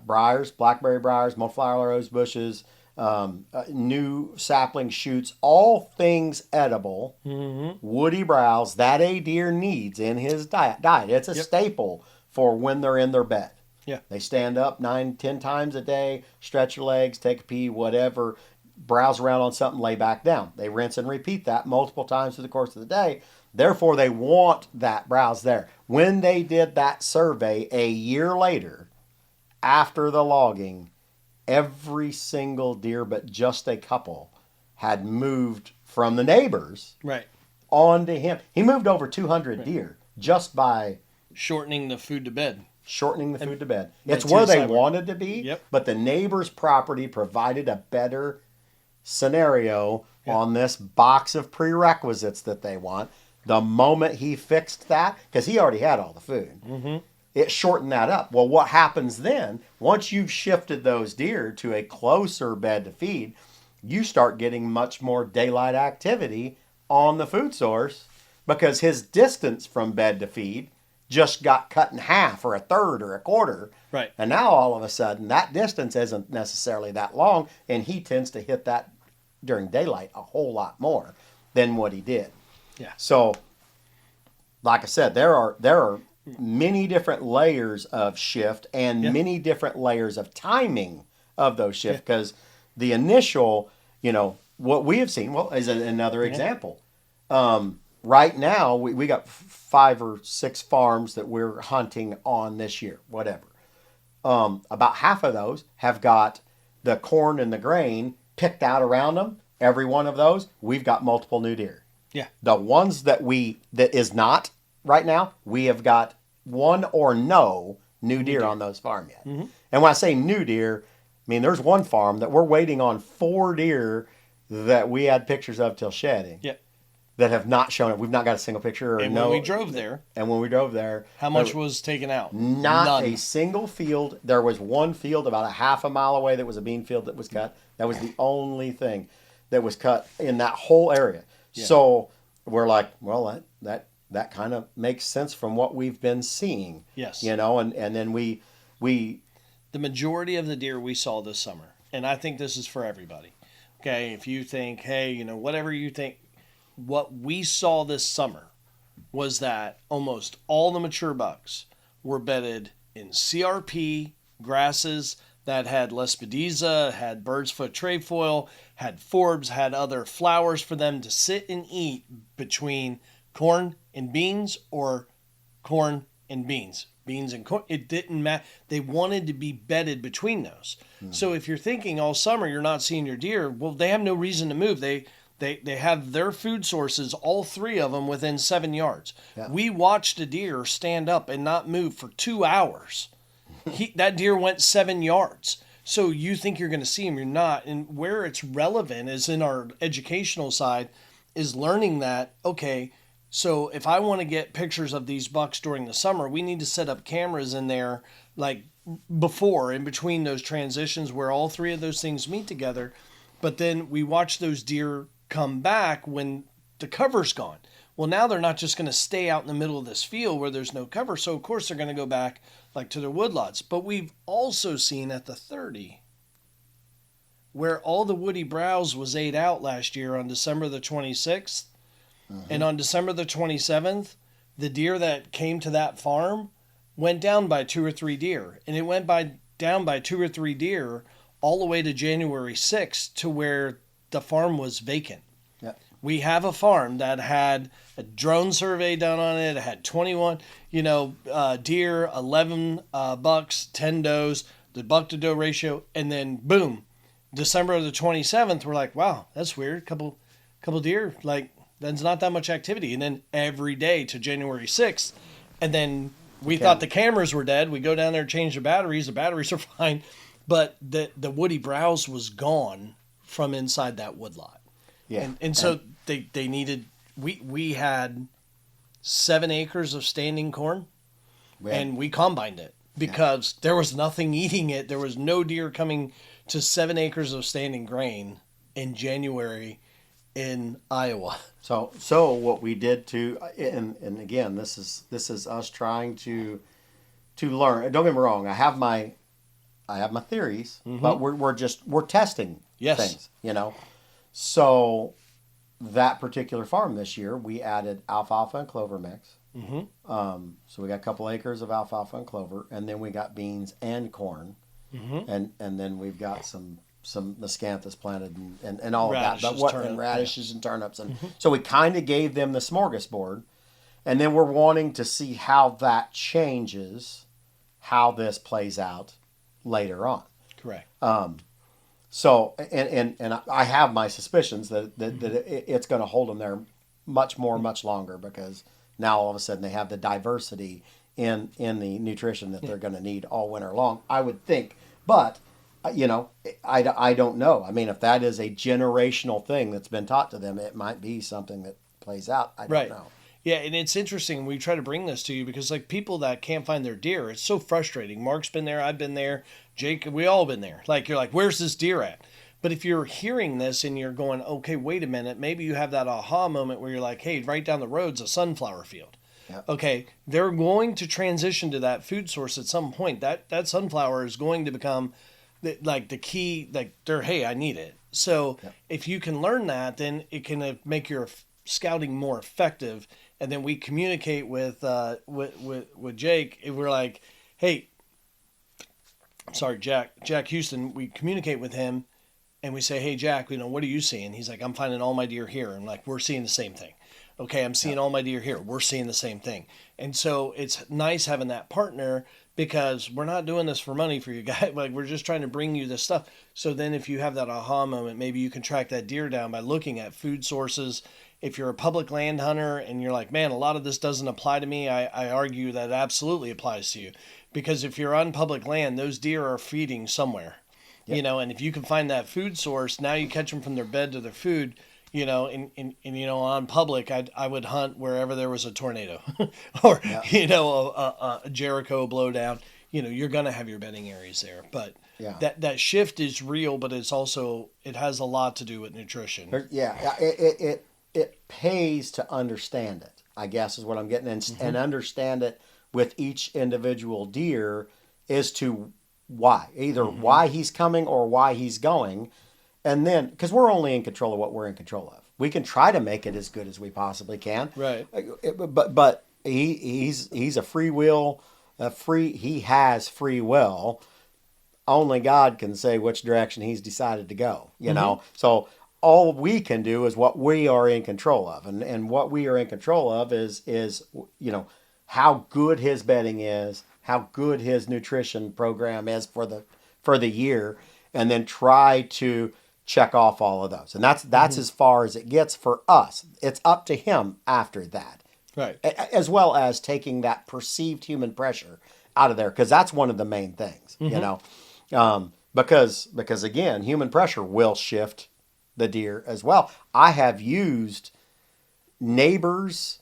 briars, blackberry briars, multiflower rose bushes, new sapling shoots, all things edible, woody browse that a deer needs in his diet. It's a staple for when they're in their bed. Yeah. They stand up 9, 10 times a day, stretch their legs, take a pee, whatever, browse around on something, lay back down. They rinse and repeat that multiple times through the course of the day. Therefore, they want that browse there. When they did that survey a year later, after the logging, every single deer but just a couple had moved from the neighbors Right. onto him. He moved over 200 deer just by Shortening the food to bed. shortening the food to bed. Like It's to where the they sidewalk. wanted to be, Yep. but the neighbor's property provided a better scenario on this box of prerequisites that they want. The moment he fixed that, because he already had all the food, it shortened that up. Well, what happens then, once you've shifted those deer to a closer bed to feed, you start getting much more daylight activity on the food source because his distance from bed to feed just got cut in half or a third or a quarter. Right. And now all of a sudden that distance isn't necessarily that long, and he tends to hit that during daylight a whole lot more than what he did. Yeah. So, like I said, there are many different layers of shift and many different layers of timing of those shifts because the initial, what we have seen, well, is another example. Right now, we got 5 or 6 farms that we're hunting on this year, whatever. About half of those have got the corn and the grain picked out around them. Every one of those, we've got multiple new deer. Yeah. The ones that is not right now, we have got one or no new deer on those farms yet. Mm-hmm. And when I say new deer, I mean there's one farm that we're waiting on 4 deer that we had pictures of till shedding. Yeah. That have not shown up. We've not got a single picture or And when we drove there, how much was taken out? Not None. a single field. There was one field about a half a mile away that was a bean field that was cut. That was the only thing that was cut in that whole area. Yeah. So we're like, well, that kind of makes sense from what we've been seeing. Yes. And then we The majority of the deer we saw this summer, and I think this is for everybody. Okay, if you think, hey, whatever you think, what we saw this summer was that almost all the mature bucks were bedded in CRP grasses that had Lespedeza, had bird's foot trefoil, had forbs, had other flowers for them to sit and eat between corn and beans or corn and beans. Beans and corn. It didn't matter. They wanted to be bedded between those. So if you're thinking all summer you're not seeing your deer, well, they have no reason to move. They have their food sources, all 3 of them, within 7 yards. Yeah. We watched a deer stand up and not move for 2 hours. That deer went 7 yards. So you think you're going to see him, you're not. And where it's relevant is in our educational side, is learning that, okay, so if I want to get pictures of these bucks during the summer, we need to set up cameras in there, like before, in between those transitions where all 3 of those things meet together. But then we watch those deer come back when the cover's gone. Well, now they're not just going to stay out in the middle of this field where there's no cover. So, of course, they're going to go back like to their woodlots. But we've also seen at the 30 where all the woody browse was ate out last year on December the 26th. And on December the 27th, the deer that came to that farm went down by 2 or 3 deer. And it went down by 2 or 3 deer all the way to January 6th to where the farm was vacant. Yep. We have a farm that had a drone survey done on it. It had 21, deer, 11 bucks, 10 does, the buck to doe ratio, and then boom, December the 27th, we're like, wow, that's weird. Couple deer, like that's not that much activity. And then every day to January 6th, and then we thought the cameras were dead. We go down there and change the batteries. The batteries are fine, but the woody browse was gone from inside that woodlot. Yeah. And so they needed, we had 7 acres of standing corn, and we combined it because there was nothing eating it. There was no deer coming to 7 acres of standing grain in January in Iowa. So what we did and again, this is us trying to learn. Don't get me wrong. I have my theories, but we're testing things, So that particular farm this year, we added alfalfa and clover mix. Mm-hmm. So we got a couple acres of alfalfa and clover, and then we got beans and corn, Mm-hmm. and then we've got some miscanthus planted and all of that. But Radishes, what and turnip. Yeah. radishes and turnips, and Mm-hmm. so we kind of gave them the smorgasbord, and then we're wanting to see how that changes, how this plays out later on. Correct. So and I have my suspicions that Mm-hmm. it's going to hold them there much more, much longer, because now all of a sudden they have the diversity in the nutrition that Yeah. they're going to need all winter long, I would think. But you know, I don't know. I mean, if that is a generational thing that's been taught to them, it might be something that plays out. I don't Right. know. Yeah, and it's interesting. We try to bring this to you because, like, people that can't find their deer, it's so frustrating. Mark's been there, I've been there, Jake, we all been there. Like, you're like, where's this deer at? But if you're hearing this and you're going, okay, wait a minute, maybe you have that aha moment where you're like, hey, right down the road's a sunflower field. Yeah. Okay, they're going to transition to that food source at some point. That sunflower is going to become like the key. Like they're, hey, I need it. So Yeah. if you can learn that, then it can make your scouting more effective. And then we communicate with Jake. And we're like, hey, sorry, Jack Houston. We communicate with him, and we say, hey, Jack, what are you seeing? He's like, I'm finding all my deer here. And like, we're seeing the same thing. Okay, I'm Yeah. seeing all my deer here. We're seeing the same thing. And so it's nice having that partner because we're not doing this for money for you guys. Like, we're just trying to bring you this stuff. So then if you have that aha moment, maybe you can track that deer down by looking at food sources. If you're a public land hunter and you're like, man, a lot of this doesn't apply to me, I argue that it absolutely applies to you. Because if you're on public land, those deer are feeding somewhere. Yep. And if you can find that food source, now you catch them from their bed to their food. On public, I would hunt wherever there was a tornado or Yeah. a Jericho blowdown. You're gonna have your bedding areas there, but Yeah. that shift is real, but it has a lot to do with nutrition. Yeah. It pays to understand it, I guess is what I'm getting, and understand it with each individual deer as to why, either Mm-hmm. why he's coming or why he's going. And then, because we're only in control of what we're in control of, we can try to make it as good as we possibly can. Right. But he's a free will, he has free will. Only God can say which direction he's decided to go. Mm-hmm. So all we can do is what we are in control of, and what we are in control of is how good his bedding is, how good his nutrition program is for the year, and then try to check off all of those. And that's Mm-hmm. as far as it gets for us. It's up to him after that, Right. as well as taking that perceived human pressure out of there, because that's one of the main things. Because again, human pressure will shift the deer as well. I have used neighbors,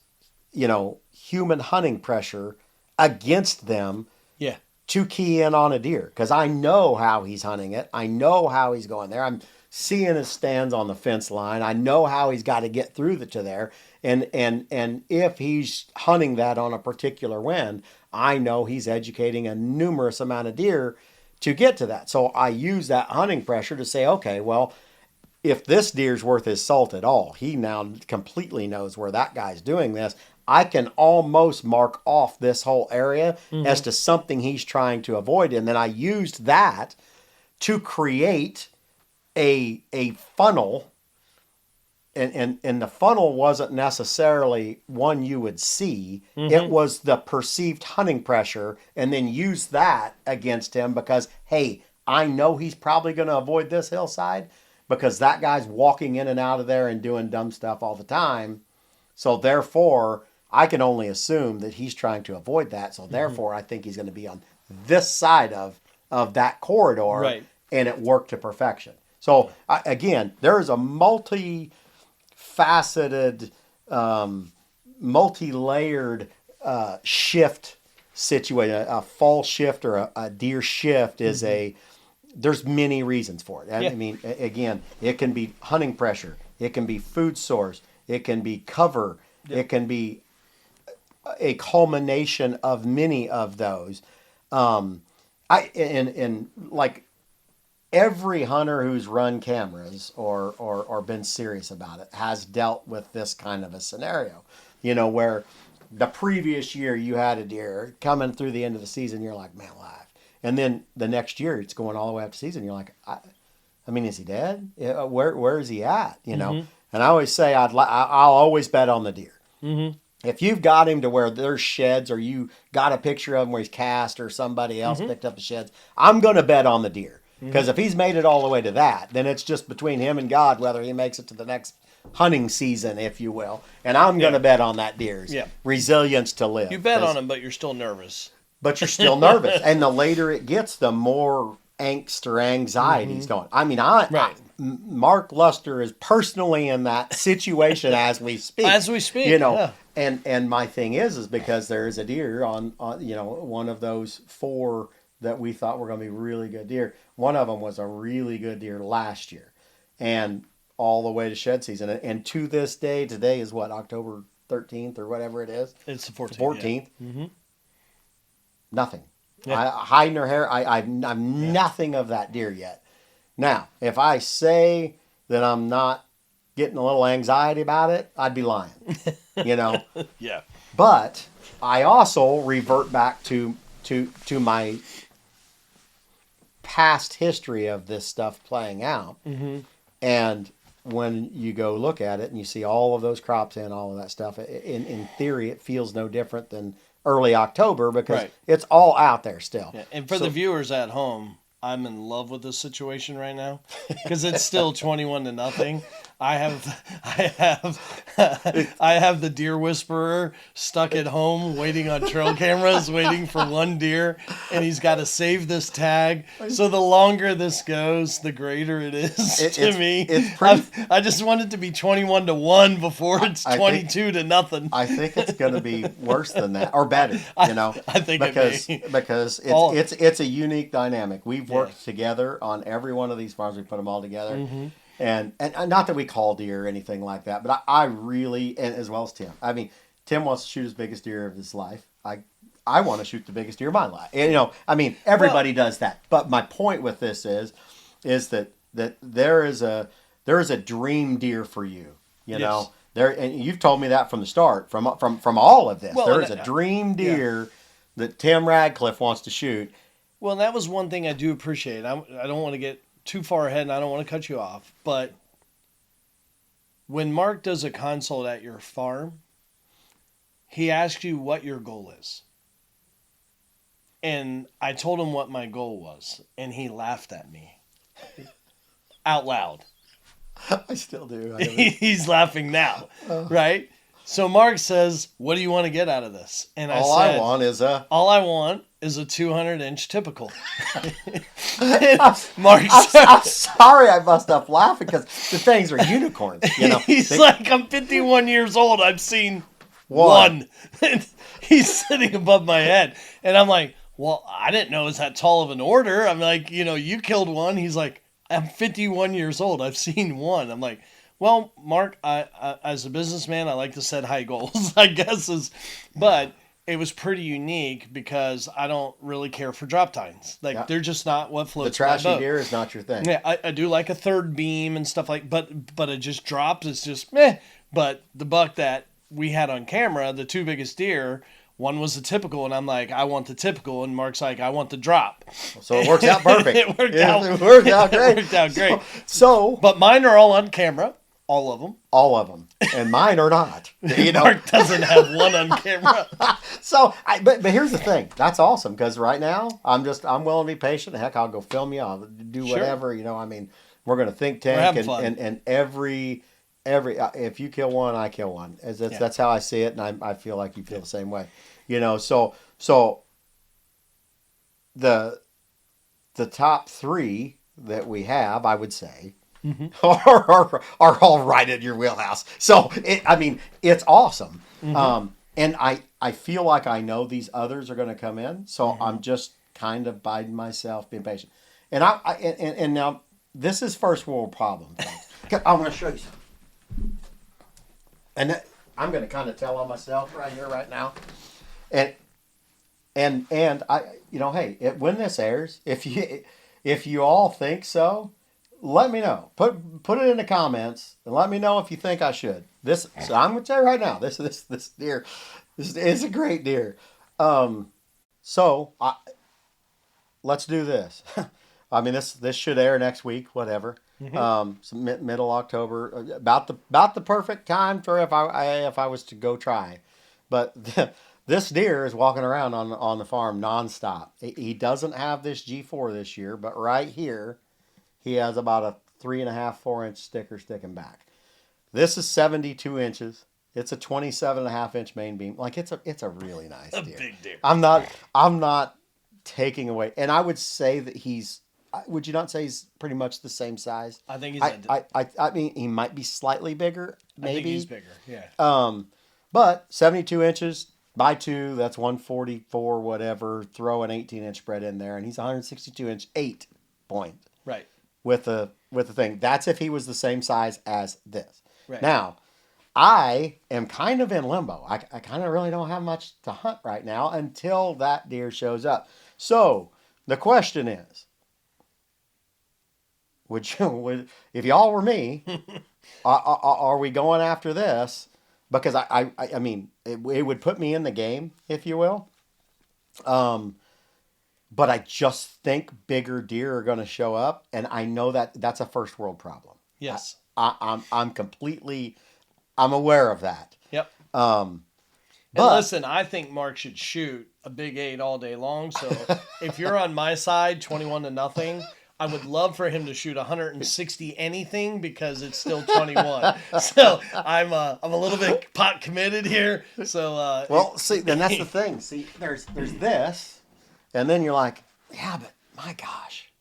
human hunting pressure against them Yeah. to key in on a deer, because I know how he's hunting it. I know how he's going there. I'm seeing his stands on the fence line. I know how he's got to get through to there. And if he's hunting that on a particular wind, I know he's educating a numerous amount of deer to get to that. So I use that hunting pressure to say, okay, well, if this deer's worth his salt at all, he now completely knows where that guy's doing this. I can almost mark off this whole area as Mm-hmm. to something he's trying to avoid. And then I used that to create a funnel. And the funnel wasn't necessarily one you would see. It Mm-hmm. was the perceived hunting pressure, and then use that against him because, hey, I know he's probably going to avoid this hillside because that guy's walking in and out of there and doing dumb stuff all the time. So therefore, I can only assume that he's trying to avoid that. So Mm-hmm. therefore, I think he's going to be on this side of that corridor, Right. and it worked to perfection. So again, there is a multi-faceted, multi-layered shift situation. A fall shift or a deer shift is there's many reasons for it. I Yeah. mean, again, it can be hunting pressure, it can be food source, it can be cover, Yep. it can be a culmination of many of those. And like every hunter who's run cameras or been serious about it has dealt with this kind of a scenario, where the previous year you had a deer coming through the end of the season, you're like, man, alive. And then the next year it's going all the way up to season. You're like, I mean, is he dead? Where is he at? You know? And I always say I'll always bet on the deer. If you've got him to where there's sheds, or you got a picture of him where he's cast, or somebody else picked up the sheds, I'm going to bet on the deer. Because if he's made it all the way to that, then it's just between him and God whether he makes it to the next hunting season, if you will. And I'm going to bet on that deer's resilience to live. You bet on him, but you're still nervous. But you're still nervous. And the later it gets, the more angst or anxiety is going. I mean, Mark Luster is personally in that situation as we speak. As we speak, you know. And my thing is because there is a deer on one of those 4 that we thought were going to be really good deer. One of them was a really good deer last year, and all the way to shed season. And to this day, today is what, October 13th or whatever it is. It's the 14th. 14th. Yeah. Nothing. Yeah. Hiding her hair. I'm nothing of that deer yet. Now, if I say that I'm not getting a little anxiety about it, I'd be lying. You know. Yeah. But I also revert back to my past history of this stuff playing out. And when you go look at it and you see all of those crops in, all of that stuff, in theory, it feels no different than early October because it's all out there still. Yeah. And for the viewers at home, I'm in love with this situation right now because it's still 21-0. I have the deer whisperer stuck at home waiting on trail cameras, waiting for one deer, and he's got to save this tag. So the longer this goes, the greater it is to me. I just want it to be 21-1 before it's 22-0. I think it's going to be worse than that, or better. You know, I think because it's a unique dynamic. We've worked together on every one of these farms. We put them all together. And not that we call deer or anything like that, but I really, and as well as Tim. I mean, Tim wants to shoot his biggest deer of his life. I want to shoot the biggest deer of my life. And, you know, I mean, everybody does that. But my point with this is that there is a dream deer for you. You know, and you've told me that from the start, from all of this. Well, there is a dream deer that Tim Radcliffe wants to shoot. Well, that was one thing I do appreciate. I don't want to get too far ahead, and I don't want to cut you off, but when Mark does a consult at your farm, he asks you what your goal is. And I told him what my goal was, and he laughed at me out loud. I still do. He's laughing now, right? So Mark says, "What do you want to get out of this?" And all I want is a 200-inch typical. Mark, I'm sorry I bust up laughing because the things are unicorns. You know, he's like, I'm 51 years old. I've seen one. He's sitting above my head, and I'm like, well, I didn't know it was that tall of an order. I'm like, you killed one. He's like, I'm 51 years old. I've seen one. I'm like, well, Mark, I as a businessman, I like to set high goals, I guess. But it was pretty unique because I don't really care for drop tines. Like, they're just not what floats my boat. The trashy deer is not your thing. Yeah, I do like a third beam and stuff but it just drops. It's just meh. But the buck that we had on camera, the 2 biggest deer, one was the typical, and I'm like, I want the typical, and Mark's like, I want the drop. So it works out perfect. It worked out great. It worked out great. But mine are all on camera. All of them. All of them. And mine are not. Mark doesn't have one on camera. But here's the thing. That's awesome because right now I'm willing to be patient. Heck, I'll go film you. I'll do whatever. Sure. I mean, we're going to think tank and every if you kill one, I kill one. That's how I see it, and I feel like you feel the same way. So the top 3 that we have, I would say, are all right in your wheelhouse. So it's awesome. And I feel like I know these others are going to come in, so I'm just kind of biding myself, being patient. And and now this is first world problem. I'm going to show you something, and I'm going to kind of tell on myself right here, right now. And I, hey, when this airs, if you all think so, let me know. Put it in the comments and let me know if you think I should. So I'm gonna tell you right now, this deer, this is a great deer. Um, so let's do this. I mean, this should air next week, whatever. Mm-hmm. So middle October, about the perfect time for if I was to go try. But this deer is walking around on the farm nonstop. He doesn't have this G4 this year, but right here he has about a 3.5, 4 inch sticker sticking back. This is 72 inches. It's a 27.5 inch main beam. Like it's a really nice A deer. big deer. I'm not taking away, and I would say that he's. Would you not say he's pretty much the same size? I think I mean, he might be slightly bigger, maybe. I think he's bigger. Yeah. But 72 inches by 2, that's 144, whatever. Throw an 18-inch spread in there, and he's 162-inch 8 point Right. with the thing. That's if he was the same size as this. Right. Now, I am kind of in limbo. I kind of really don't have much to hunt right now until that deer shows up. So the question is, if y'all were me, are we going after this? Because I mean, it would put me in the game, if you will. But I just think bigger deer are going to show up, and I know that's a first world problem. Yes. I'm completely, I'm aware of that. Yep. But and listen, I think Mark should shoot a big 8 all day long. So if you're on my side, 21-0, I would love for him to shoot 160 anything because it's still 21. So I'm a little bit pot committed here. So well, see, then that's the thing. See, there's this, and then you're like, yeah, but my gosh,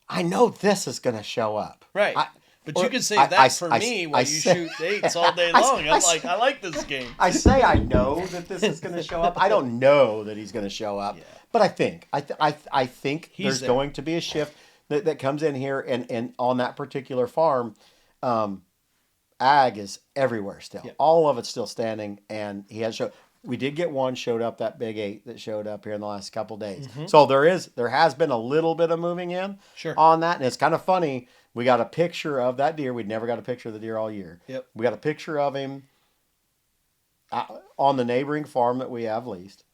I know this is going to show up. Right. But you could say that for me while you shoot 8s all day long. I like this game. I say I know that this is going to show up. I don't know that he's going to show up, but I think there's going to be a shift that comes in here, and on that particular farm, ag is everywhere still. Yeah. All of it's still standing, and he has showed. We did get one showed up, that big 8 that showed up here in the last couple of days. Mm-hmm. So there has been a little bit of moving in on that, and it's kind of funny. We got a picture of that deer. We'd never got a picture of the deer all year. Yep. We got a picture of him on the neighboring farm that we have leased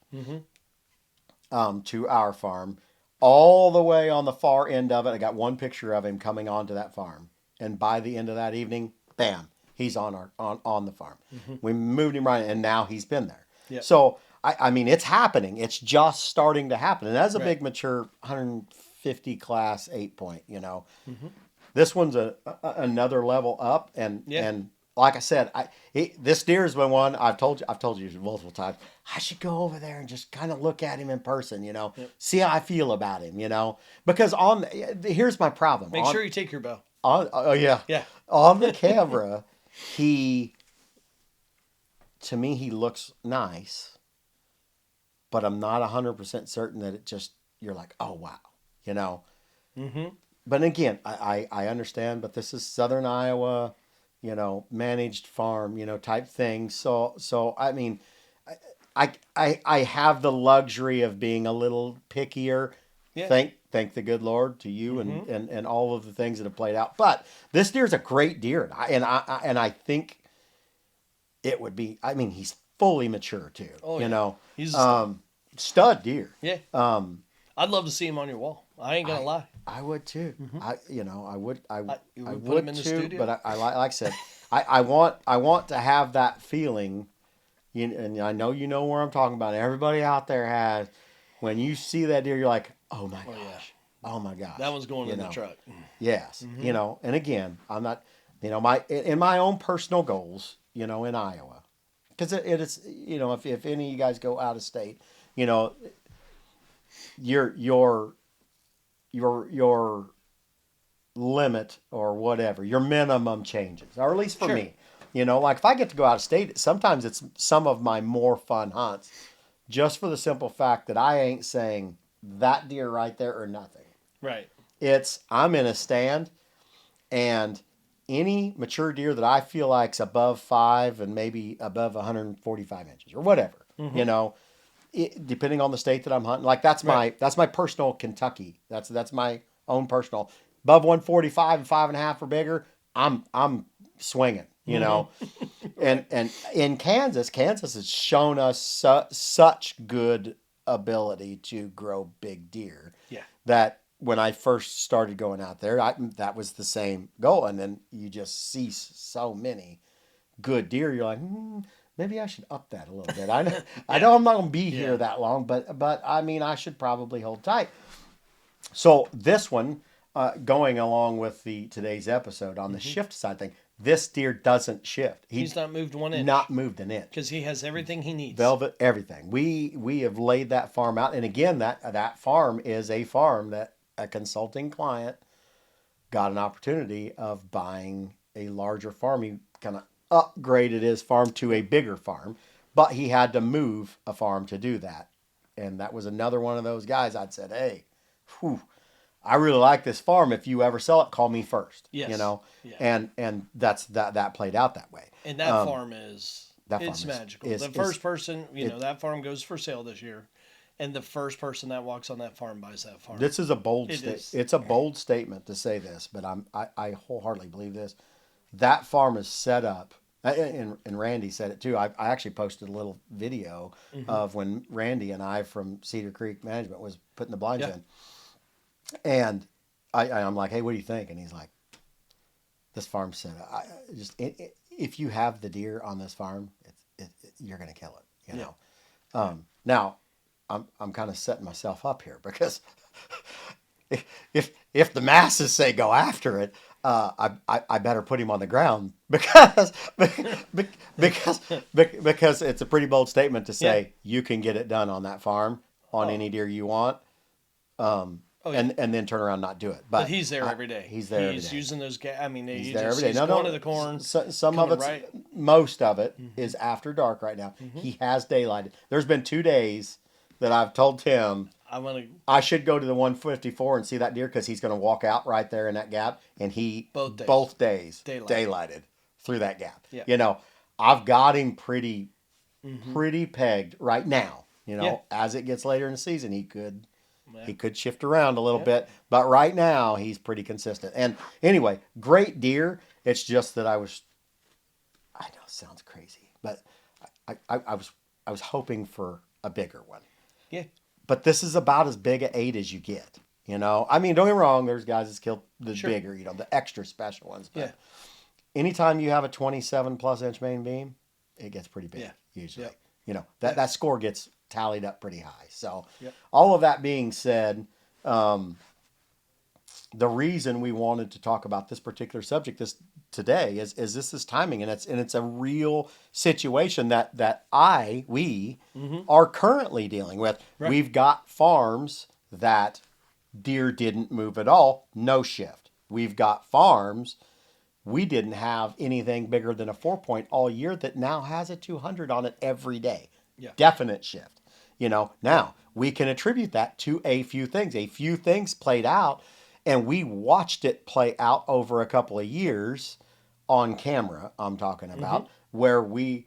to our farm. All the way on the far end of it, I got one picture of him coming onto that farm. And by the end of that evening, bam, he's on the farm. Mm-hmm. We moved him right, and now he's been there. Yep. So, I mean, it's happening. It's just starting to happen. And that's a big, mature 150 class 8 point, you know. Mm-hmm. This one's another level up. And like I said, this deer's been one I've told you multiple times. I should go over there and just kind of look at him in person, you know, see how I feel about him, you know, because here's my problem. Make sure you take your bow. Yeah. On the camera, to me, he looks nice, but I'm not 100% certain that you're like, oh, wow, you know. Mm-hmm. But again, I understand, but this is Southern Iowa, you know, managed farm, you know, type thing. So I mean, I have the luxury of being a little pickier. Yeah. Thank the good Lord to you and all of the things that have played out. But this deer's a great deer, and I think it would be. I mean, he's fully mature too. Oh, you know, he's a stud deer. Yeah. I'd love to see him on your wall. I ain't gonna lie. I would too. Mm-hmm. I would put him in the too. Studio? But I like I said, I want to have that feeling. And I know you know where I'm talking about. Everybody out there has. When you see that deer, you're like, oh my gosh, oh my gosh. That one's going in the truck. Yes, you know. And again, I'm not, you know, in my own personal goals, you know, in Iowa, because it is, you know, if any of you guys go out of state, you know, your limit or whatever, your minimum changes, or at least for me. You know, like if I get to go out of state, sometimes it's some of my more fun hunts, just for the simple fact that I ain't saying that deer right there or nothing. Right. I'm in a stand, and any mature deer that I feel like's above 5 and maybe above 145 inches or whatever, you know, depending on the state that I'm hunting. Like that's my personal Kentucky. That's my own personal. above 145 and 5.5 or bigger, I'm swinging. You know, Right. and in Kansas has shown us such good ability to grow big deer Yeah. that when I first started going out there, that was the same goal. And then you just see so many good deer. You're like, maybe I should up that a little bit. I Yeah. know I'm not going to be here Yeah. that long, but I mean, I should probably hold tight. So this one, going along with the today's episode on the Hmm. shift side thing, this deer doesn't shift. He's not moved one Not inch moved an inch. because he has everything he needs. Velvet, everything. We have laid that farm out, and again, that farm is a farm that a consulting client got an opportunity of buying a larger farm. He kind of upgraded his farm to a bigger farm, but he had to move a farm to do that. And that was another one of those guys. I'd said, hey, whew, I really like this farm. If you ever sell it, call me first. You Yes. know, Yeah. and that played out that way. And that farm is That farm it's is magical. is The is first person, it. that farm goes for sale this year, and the first person that walks on that farm buys that farm. This is a bold It is. It's a bold statement to say this, but I wholeheartedly believe this. That farm is set up, and Randy said it too. I actually posted a little video of when Randy and I from Cedar Creek Management was putting the blinds Yeah. in, and I'm like, hey, what do you think? And he's like, this farm's set up. If you have the deer on this farm, you're gonna kill it. You Yeah. know. Now, I'm kind of setting myself up here because if the masses say go after it, I better put him on the ground because it's a pretty bold statement to say Yeah. you can get it done on that farm on Oh. any deer you want, Oh yeah. and then turn around and not do it. But he's there every day. He's there every He's day. using those. I mean, He's he there just every day. he's No, going no. to the corn. Some of coming it's right. most of it is after dark right now. He has daylight. There's been 2 days that I've told Tim I want to I should go to the 154 and see that deer because he's going to walk out right there in that gap, and he both days days daylight. daylighted through that gap. Yeah. You know, I've got him pretty Mm-hmm. pretty pegged right now. You know, Yeah. as it gets later in the season, he could Yeah. shift around a little Yeah. bit, but right now he's pretty consistent. And anyway, great deer. It's just that I know it sounds crazy, but I was hoping for a bigger one. Yeah. But this is about as big a 8 as you get. You know, I mean, don't get me wrong. There's guys that kill the Sure. bigger, the extra special ones. But Yeah. anytime you have a 27 plus inch main beam, it gets pretty big Yeah. usually. Yep. You know, that score gets tallied up pretty high. So, Yep. all of that being said, the reason we wanted to talk about this particular subject today is this is timing, and it's a real situation that we are currently dealing with. Right. We've got farms that deer didn't move at all, no shift. We've got farms we didn't have anything bigger than a 4-point all year that now has a 200 on it every day. Yeah. Definite shift. Now we can attribute that to a few things. A few things played out, and we watched it play out over a couple of years on camera. I'm talking about where we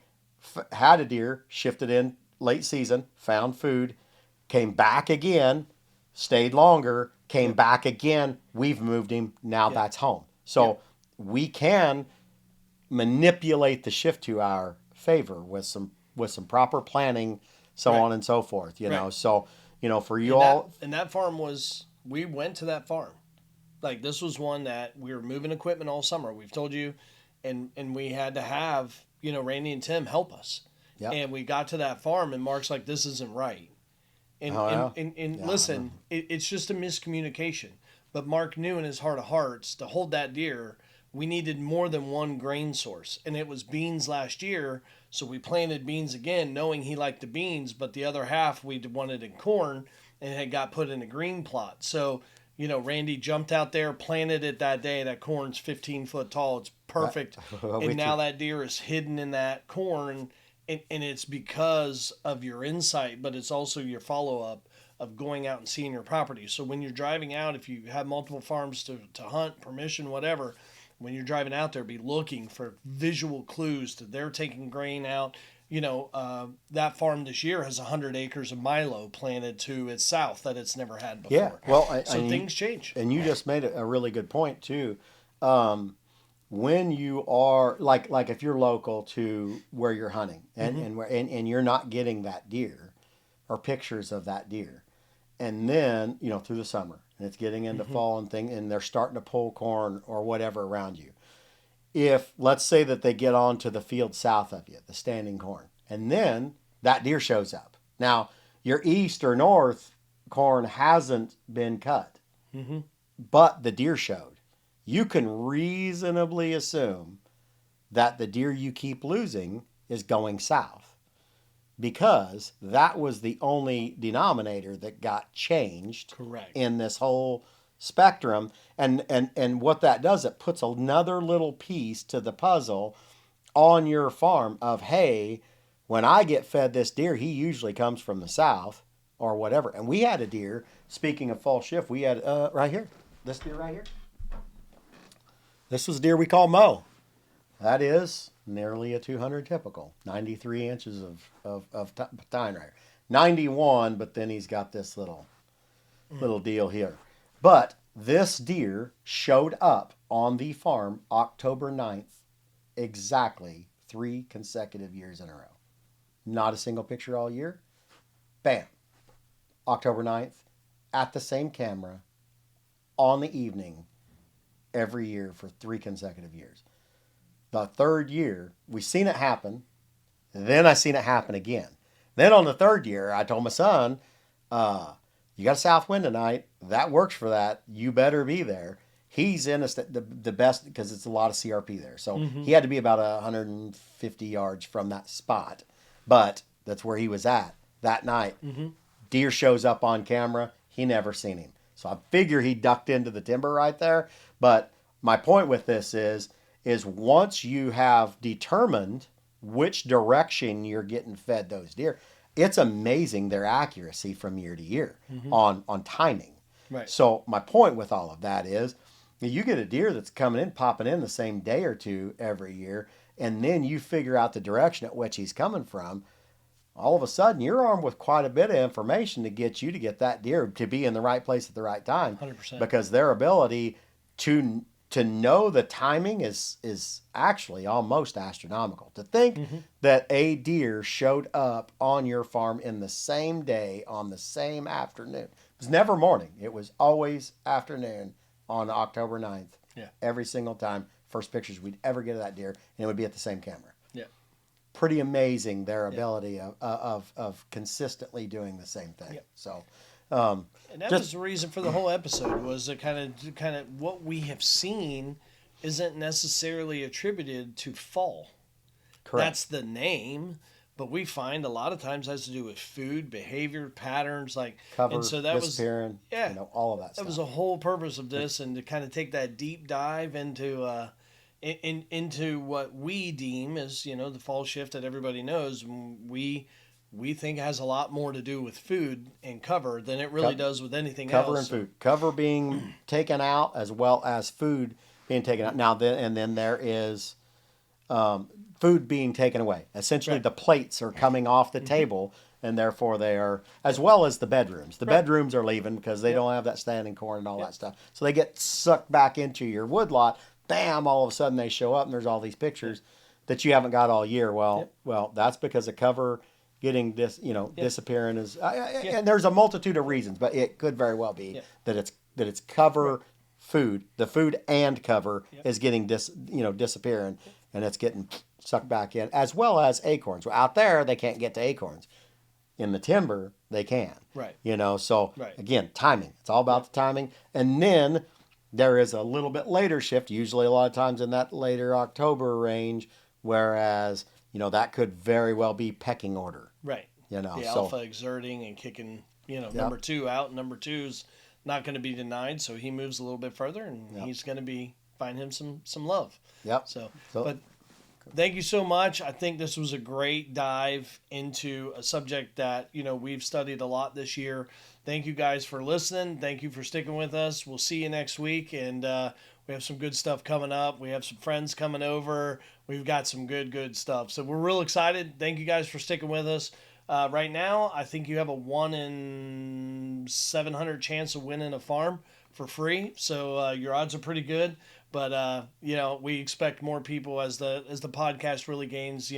had a deer, shifted in late season, found food, came back again, stayed longer, came back again. We've moved him. Now that's home. So we can manipulate the shift to our favor with some proper planning, so Right. on and so forth. You know, Right. so for you And all, that farm was. We went to that farm. Like this was one that we were moving equipment all summer. We've told you, and we had to have Randy and Tim help us. Yep. And we got to that farm, and Mark's like, "This isn't right." And Oh, yeah? and Yeah, listen, it's just a miscommunication. But Mark knew in his heart of hearts to hold that deer, we needed more than one grain source, and it was beans last year. So we planted beans again, knowing he liked the beans, but the other half we wanted in corn, and it had got put in a green plot. So Randy jumped out there, planted it that day. That corn's 15 foot tall. It's perfect. With And now you. that deer is hidden in that corn. And it's because of your insight, but it's also your follow up of going out and seeing your property. So when you're driving out, if you have multiple farms to hunt, permission, whatever, when you're driving out there, be looking for visual clues that they're taking grain out. that farm this year has 100 acres of Milo planted to its south that it's never had Yeah. before. Well, So things change. and you just made a really good point too. Um, when you are like if you're local to where you're hunting Mm-hmm. and you're not getting that deer or pictures of that deer, and then through the summer and it's getting into Mm-hmm. fall and they're starting to pull corn or whatever around you. If let's say that they get onto the field south of you, the standing corn, and then that deer shows up. Now your east or north corn hasn't been cut, Mm-hmm. but the deer showed. You can reasonably assume that the deer you keep losing is going south because that was the only denominator that got changed Correct. in this whole spectrum. And what that does, it puts another little piece to the puzzle on your farm of, hey, when I get fed this deer, he usually comes from the south or whatever. And we had a deer, speaking of fall shift, we had right here, this deer right here. This was a deer we call Mo. That is nearly a 200 typical, 93 inches of tine right here. 91, but then he's got this little deal here. But this deer showed up on the farm October 9th, exactly 3 consecutive years in a row. Not a single picture all year. Bam. October 9th, at the same camera, on the evening, every year for 3 consecutive years. The third year, we seen it happen. Then I seen it happen again. Then on the third year, I told my son, you got a south wind tonight. That works for that. You better be there. He's in the best because it's a lot of CRP there. So Mm-hmm. he had to be about 150 yards from that spot. But that's where he was at that night. Mm-hmm. Deer shows up on camera. He never seen him. So I figure he ducked into the timber right there. But my point with this is once you have determined which direction you're getting fed those deer, it's amazing their accuracy from year to year Mm-hmm. on timing. Right. So my point with all of that is you get a deer that's coming in, popping in the same day or two every year, and then you figure out the direction at which he's coming from. All of a sudden, you're armed with quite a bit of information to get you to get that deer to be in the right place at the right time, 100%. because their ability to know the timing is actually almost astronomical. To think Mm-hmm. that a deer showed up on your farm in the same day on the same afternoon. It was never morning. It was always afternoon on October 9th. Yeah. Every single time. First pictures we'd ever get of that deer, and it would be at the same camera. Yeah. Pretty amazing their ability of consistently doing the same thing. Yeah. So, And that just was the reason for the whole episode was to kind of what we have seen isn't necessarily attributed to fall. correct. That's the name, but we find a lot of times has to do with food, behavior, patterns, like Cover, and so that was disappearing, yeah, all of that that stuff. was the whole purpose of this, and to kind of take that deep dive into into what we deem as the fall shift that everybody knows. We think has a lot more to do with food and cover than it really Co- does with anything Cover else. and food. Cover being taken out as well as food being taken out. Now, then there is food being taken away. Essentially, Right. the plates are coming off the table, and therefore they are, as well as the bedrooms. The Right. bedrooms are leaving because they Yep. don't have that standing corn and all Yep. that stuff. So they get sucked back into your woodlot. Bam! All of a sudden they show up, and there's all these pictures that you haven't got all year. Well, Yep. that's because of cover getting Yep. disappearing is, and there's a multitude of reasons, but it could very well be Yep. that it's cover. Right. Food, the food and cover Yep. is getting disappearing, and it's getting sucked back in, as well as acorns. Well, out there they can't get to acorns. In the timber they can. Right. So Right. again, timing. It's all about the timing. And then there is a little bit later shift, usually a lot of times in that later October range, whereas that could very well be pecking order. Right. The So alpha exerting and kicking, number two out. Number two's not going to be denied, so he moves a little bit further, and he's going to find him some love. yep. So, So- but thank you so much. I think this was a great dive into a subject that we've studied a lot this year. Thank you guys for listening. Thank you for sticking with us. We'll see you next week, and We have some good stuff coming up. We have some friends coming over. We've got some good stuff. So we're real excited. Thank you guys for sticking with us. Right now, I think you have a 1 in 700 chance of winning a farm for free. So your odds are pretty good. But we expect more people as the podcast really gains.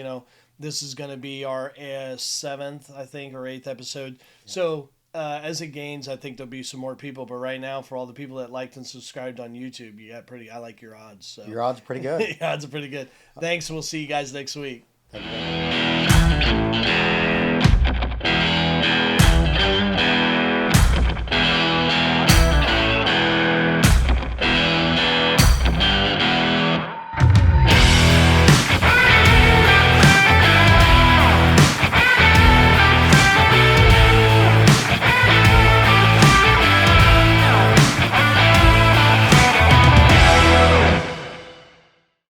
This is going to be our seventh, I think, or eighth episode. So as it gains, I think there'll be some more people. But right now, for all the people that liked and subscribed on YouTube, you got pretty. I like your odds. So. Your odds are pretty good. Your odds are pretty good. Thanks. We'll see you guys next week. Thank you.